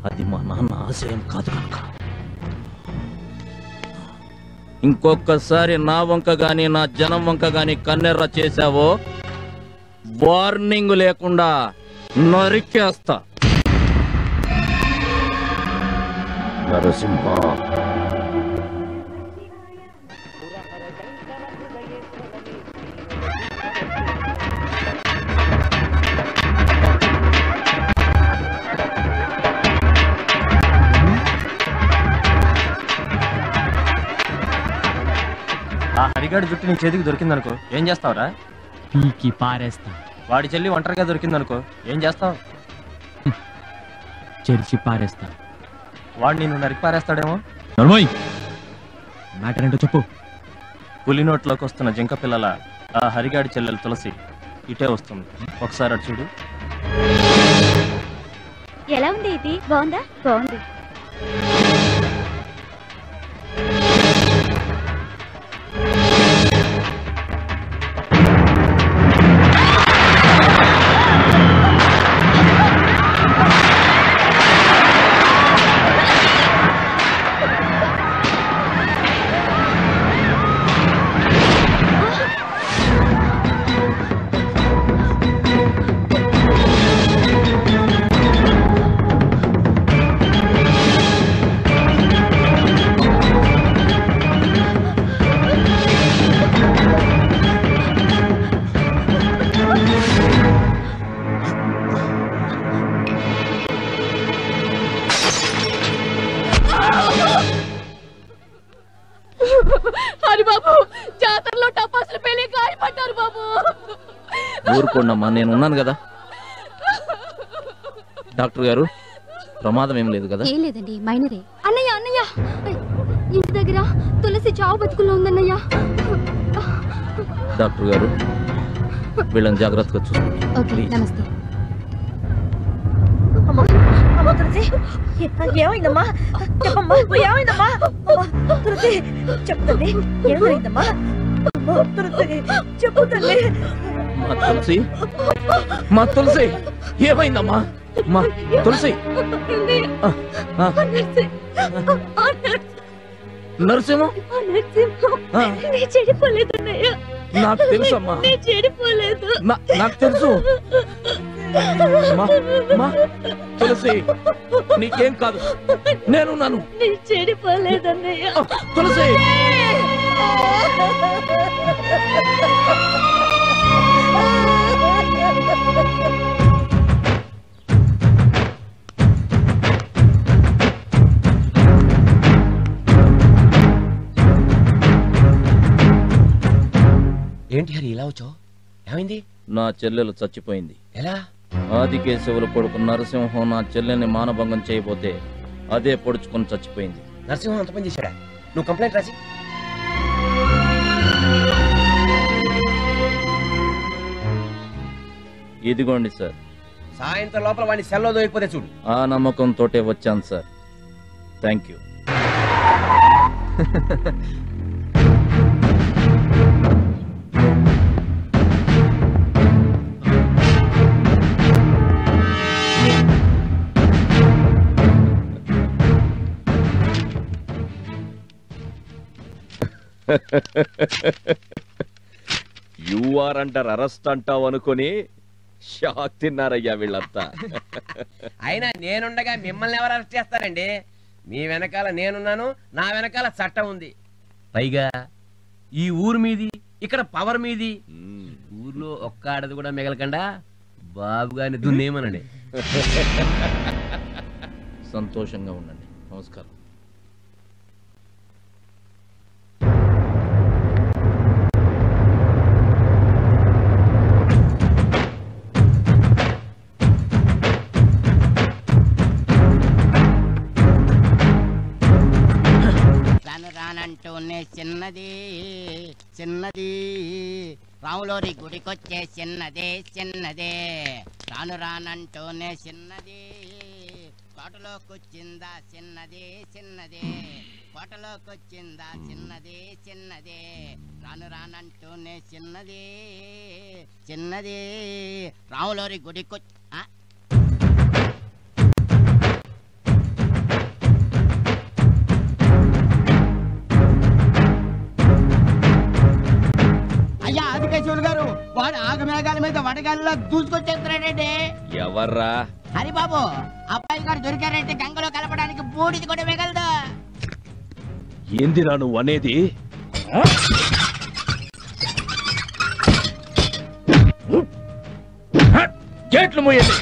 అది మా నాన్న ఆశయం కాదు కనుక. ఇంకొకసారి నా వంక గాని నా జనం వంక గాని కన్నెర్ర చేశావో వార్నింగ్ లేకుండా నరికేస్తా. నరసింహ, ఆ హరిగాడి జుట్టు నీ చేతికి దొరికిందనుకో ఏం చేస్తావురా? పీకి పారేస్తా. వాడి చెల్లి ఒంటరిగా దొరికిందనుకో ఏం చేస్తావు? చెరిచి పారేస్తా. వాడు నిన్ను నరికి పారేస్తాడేమో. మ్యాటర్ ఏంటో చెప్పు. పులి నోట్లోకి వస్తున్న జింక పిల్లల ఆ హరిగాడి చెల్లెలు తులసి ఇటే వస్తుంది. ఒకసారి అటు చూడు. ఎలా ఉంది ఇది? బాగుందా? బాగుంది. హరి బాబు, జాతరలో టపాసులు పేలి గాయపడ్డారు బాబు. ఊరుకోండమ్మా, నేను ఉన్నాను కదా. డాక్టర్ గారు, ప్రమాదం ఏం లేదు కదా? ఏం లేదండి, మైనరే. అన్నయ్య అన్నయ్య, ఇంటి దగ్గర తులసి చావు బతుకుల్లో ఉందన్నయ్య. డాక్టర్ గారు, వీళ్ళని జాగ్రత్తగా చూసుకోండి. ఓకే, నమస్తే. ఏమైందమ్మా? చెప్పమ్మా, ఏమైందమ్మా? తులసి చెప్తుంది, ఏమైందమ్మా? తులసి చెప్పు తల్లి. మా తులసి, మా తులసి ఏమైందమ్మా? మా తులసి. నరసింహం, చెడిపోలేదన్నయ్య. నాకు తెలుసమ్మా, చెడిపోలేదు. నాకు తెలుసు. తులసి, నీకేం కాదు, నేనున్నాను. చెడిపోలేదన్నయ్య. తులసి, ఏంటి హరి ఇలా వచ్చావు? ఏమైంది? నా చెల్లెలు చచ్చిపోయింది. ఎలా? ఆదికేశవుల కొడుకు నరసింహం నా చెల్లెల్ని మానభంగం చేయబోతే అదే పొడుచుకొని చచ్చిపోయింది. నరసింహం అంత పని చేశాడా? నువ్వు కంప్లైంట్ రాసి. ఇదిగోండి సార్. సాయంత్రం లోపల వాడిని సెల్లో దొరికిపోతే చూడు. ఆ నమ్మకంతోటే వచ్చాను sir. Thank you. You are under arrest అంటావు అనుకుని షాక్ తిన్నారయ్యా వీళ్ళంతా. అయినా నేనుండగా మిమ్మల్ని ఎవరు అరెస్ట్ చేస్తారండి? మీ వెనకాల నేనున్నాను, నా వెనకాల చట్టం ఉంది. పైగా ఈ ఊరు మీది ఇక్కడ పవర్ మీది. ఊర్లో ఒక్క ఆడది కూడా మిగలకుండా బాబు గారిని దున్నేమనండి. సంతోషంగా ఉండండి. నమస్కారం. రానంటూనే చిన్నది చిన్నది రాములోరి గుడికొచ్చే చిన్నదే చిన్నదే రాను రానంటూనే చిన్నది కోటలోకొచ్చిందా చిన్నదే చిన్నదే కోటలోకొచ్చిందా చిన్నదే చిన్నదే రాను రానంటూనే చిన్నది చిన్నది రాములోరి గుడికొచ్చి అయ్యా ఆదికేశవులు గారు వాడు ఆగమేఘాల మీద వడగాలిలో దూసుకొచ్చేస్తున్నాడండి. ఎవర్రా? హరిబాబు అబ్బాయి గారు దొరికారంటే గంగలో కలపడానికి బూడిది కూడా మిగలదు. ఏందిరా నువ్వు అనేది? గేట్లు మూయండి.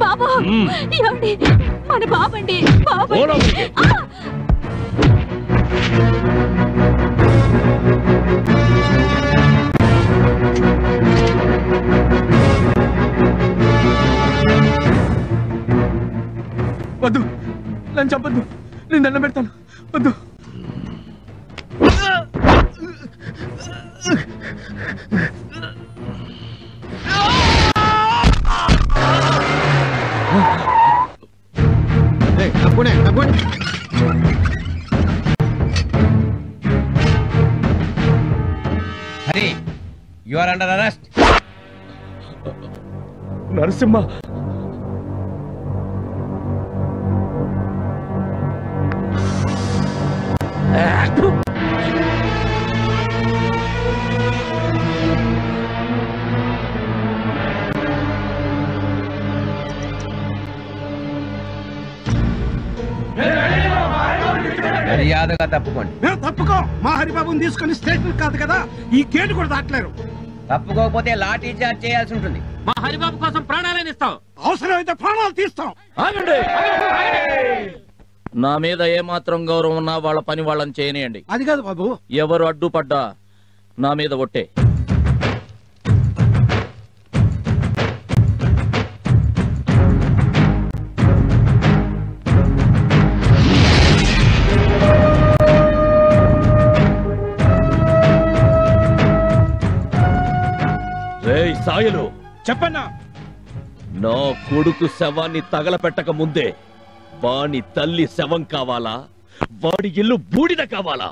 బాబు ఏమండి? మన బాబండి బాబండి. వద్దు, నన్ను చంపద్దు, నేను దండం పెడతాను. వద్దు. Hari, you are under arrest. Narasimha, మర్యాదగా తప్పుకోండి. తప్పుకో. మా హరిబాబుని తీసుకుని స్టేషన్ కాదు కదా, ఈ గేటు కూడా దాటలేరు. తప్పుకోకపోతే లాఠీ చార్జ్ చేయాల్సి ఉంటుంది. మా హరిబాబు కోసం ప్రాణాలను ఇస్తాం. అవసరమైతే ప్రాణాలు తీస్తాం. ఆగండి. నా మీద ఏమాత్రం గౌరవం ఉన్నా వాళ్ళ పని వాళ్ళని చేయనియండి. అది కాదు బాబు. ఎవరు అడ్డుపడ్డా నా మీద ఒట్టే. రేయ్ సాయలు, చెప్పన్నా. నా కొడుకు శవాన్ని తగలపెట్టక ముందే వాని తల్లి శవం కావాలా, వాడి ఇల్లు బూడిద కావాలా?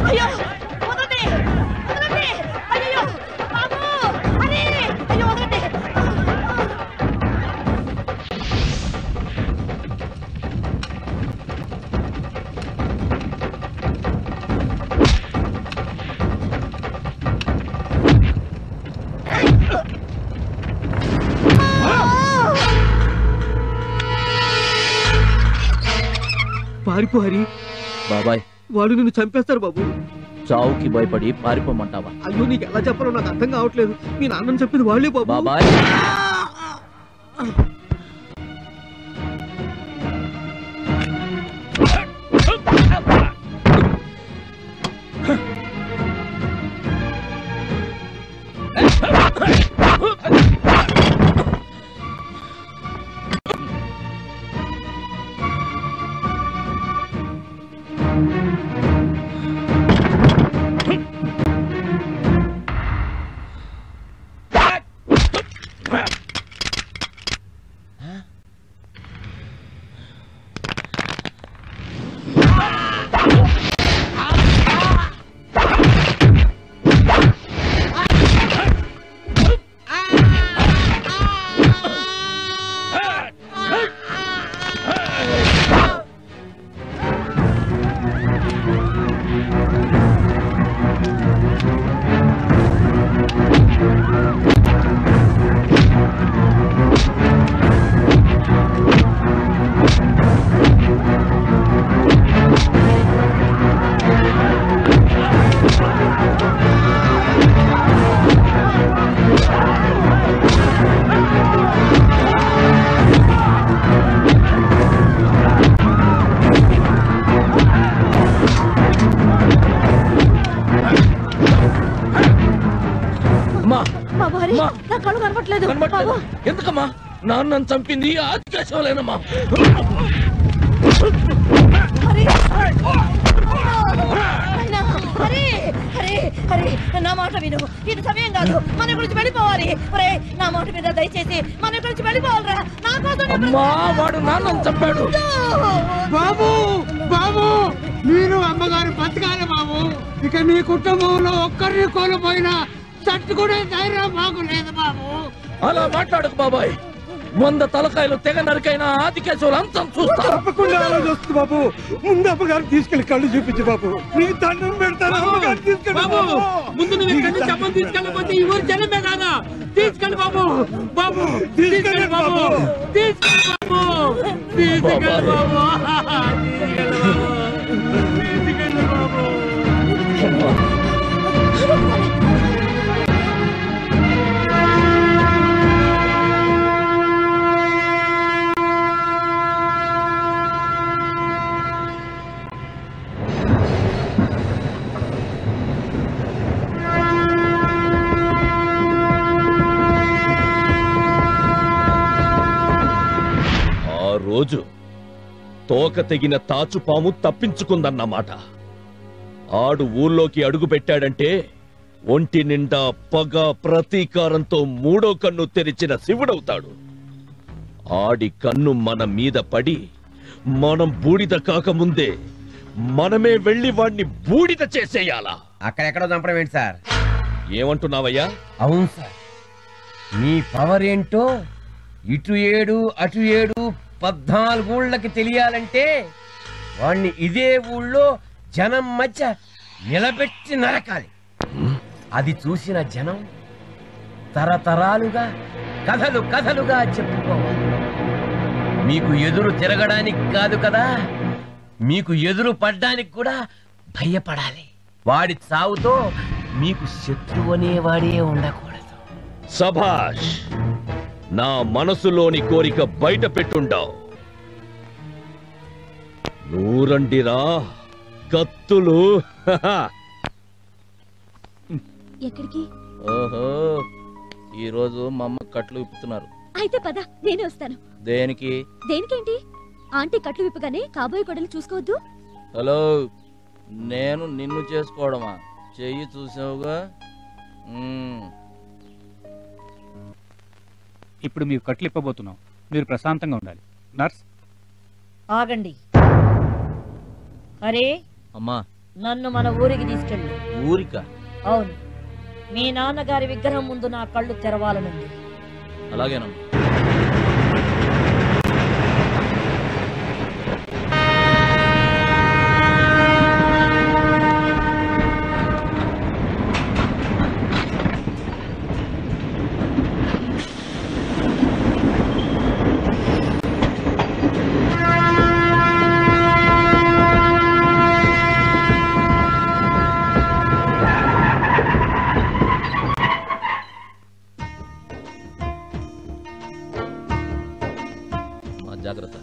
అయ్యో వదలండి, వదలండి. అయ్యో బాబు, హరి, అయ్యో వదలండి. పారిపో హరి. బాబాయ్, వాడు నిన్ను చంపేస్తారు బాబు. చావుకి భయపడి పారిపోమంటావా? అయ్యో, నీకు ఎలా చెప్పాలో నాకు అర్థం కావట్లేదు. మీ నాన్నని చెప్పింది వాళ్ళే బాబు. బాబాయ్, రావట్లేదు బాబు. ఎందుకమ్మా నాన్నని చంపింది ఆదికేశవులేనమ్మా. నా మాట విను, ఇది సమయం కాదు, మన గురించి వెళ్ళిపోవాలి. నా మాట మీద దయచేసి మన గురించి వెళ్ళిపోవాలరా. నా కోసం వాడు నాన్నని చంపాడు. బాబు బాబు మీరు అమ్మగారు బతకాలి బాబు. ఇక మీ కుటుంబంలో ఒక్కరిని కోల్పోయినా తట్టుకునే ధైర్యం మాకు లేదు బాబు. అలా మాట్లాడకు బాబాయ్. 100 తలకాయలు తెగ నరికైనా ఆదికేశవులు అంతం చూస్తా. తప్పకుండా ఆలోచిస్తుంది బాబు. ముందు అమ్మగారు తీసుకెళ్లి కళ్ళు చూపించు బాబు. నీకు దండం పెడతాను. అమ్మగారు తీసుకెళ్ళి బాబు. ముందు నువ్వు ఇక్కడి నుంచి అమ్మని తీసుకెళ్ళకపోతే ఈ ఊరు జనమే కాదా. తీసుకెళ్ళి బాబు. బాబు తీసుకెళ్ళి బాబు. తీసుకెళ్ళి బాబు. తీసుకెళ్ళి బాబు. తీసుకెళ్ళి బాబు. రోజు తోక తెగిన తాచుపాము తప్పించుకుందన్నమాట. ఆడు ఊళ్ళోకి అడుగు పెట్టాడంటే ఒంటి నిండా పగ ప్రతీకారంతో 3వ కన్ను తెరిచిన శివుడవుతాడు. ఆడి కన్ను మన మీద పడి మనం బూడిద కాకముందే మనమే వెళ్లి వాణ్ణి బూడిద చేసేయాలా. అక్కడెక్కడో చంపడం ఏంటి సార్? ఏమంటున్నావయ్యా? అవును సార్, మీ పవర్ ఏంటో ఇటు 7 అటు 7 14 ఊళ్ళకి తెలియాలంటే వాణ్ణి ఇదే ఊళ్ళో జనం మధ్య నిలబెట్టి నరకాలి. అది చూసిన జనం తరతరాలుగా కథలు కథలుగా చెప్పుకోవాలి. మీకు ఎదురు తిరగడానికి కాదు కదా, మీకు ఎదురు పడ్డానికి కూడా భయపడాలి. వాడి చావుతో మీకు శత్రువు అనేవాడే ఉండకూడదు. సభాష్, నా మనసులోని కోరిక బయట పెట్టుండావు. నూరండిరా కత్తులు. ఎక్కడికి? ఓహో, ఈ రోజు మా అమ్మ కట్లు విప్పుతున్నారు. అయితే పద, నేనే వస్తాను. దేనికి? దేనికేంటి? ఆంటీ కట్లు విప్పగానే కాబోయే కొడలు చూసుకోవద్దు. హలో, నేను నిన్ను చేసుకోవడమా? చెయ్యి చూసావుగా. ఇప్పుడు మీకు కట్లు ఇప్పబోతున్నాం. మీరు ప్రశాంతంగా ఉండాలి. నర్స్ ఆగండి. అరే అమ్మా, నన్ను మన ఊరికి తీసుకెళ్ళు. ఊరికా? అవును, మీ నాన్నగారి విగ్రహం ముందు నా కళ్ళు తెరవాలనుంది. అలాగేనమ్మా. జాగ్రత్త.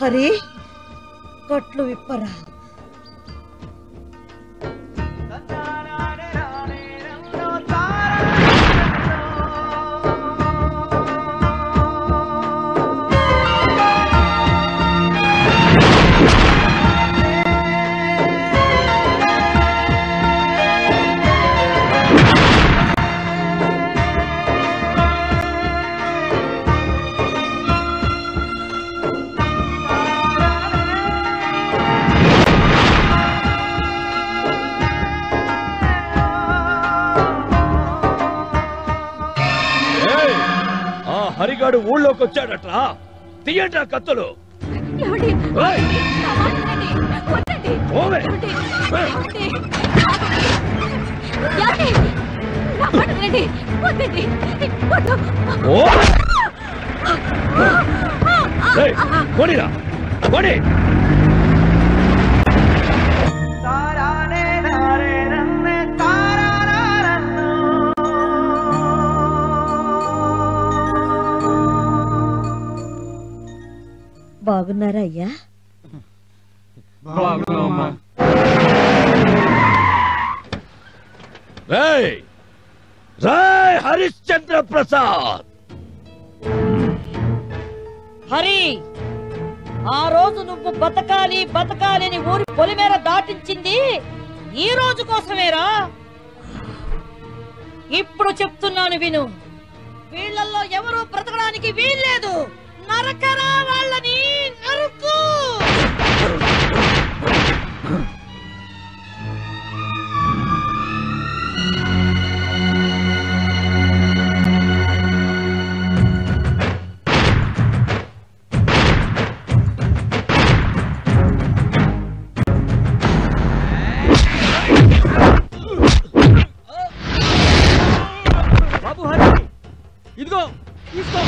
హరి, కట్లు విప్పరా. హరిగాడు ఊళ్ళోకి వచ్చాడట్రా. తీయండి ఆ కత్తులు. ఏమండి? నా మాట వినండి. వద్దండి. బాగున్నారా అయ్యా? హరిశ్చంద్ర ప్రసాద్, హరి, ఆ రోజు నువ్వు బతకాలి బతకాలి అని ఊరి పొలిమేర దాటించింది ఈ రోజు కోసమేరా? ఇప్పుడు చెప్తున్నాను విను, వీళ్ళల్లో ఎవరు బ్రతకడానికి వీల్లేదు. నరకరా వాళ్ళని, నరుకు. బాబు హరి, ఇదిగో తీసుకో.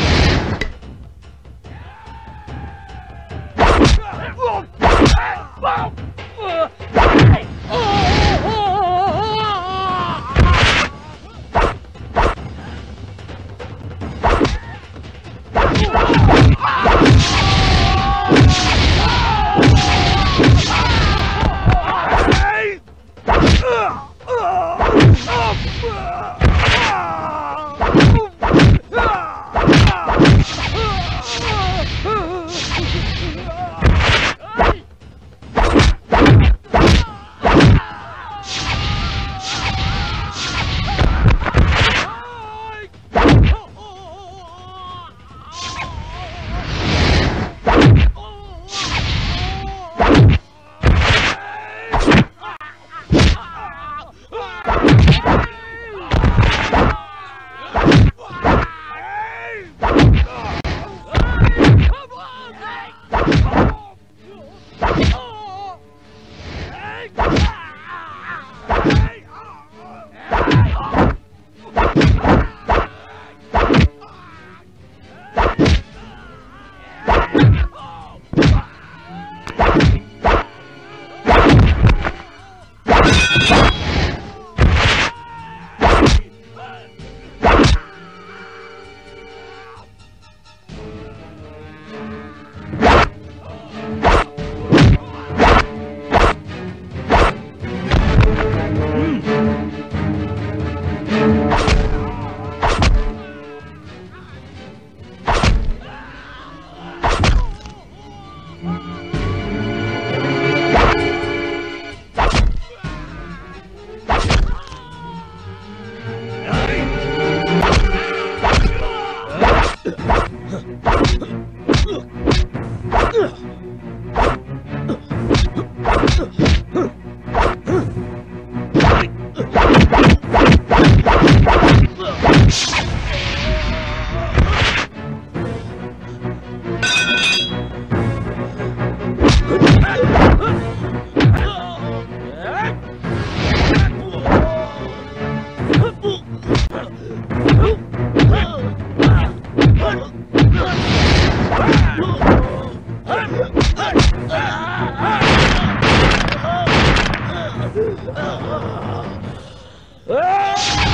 Ah!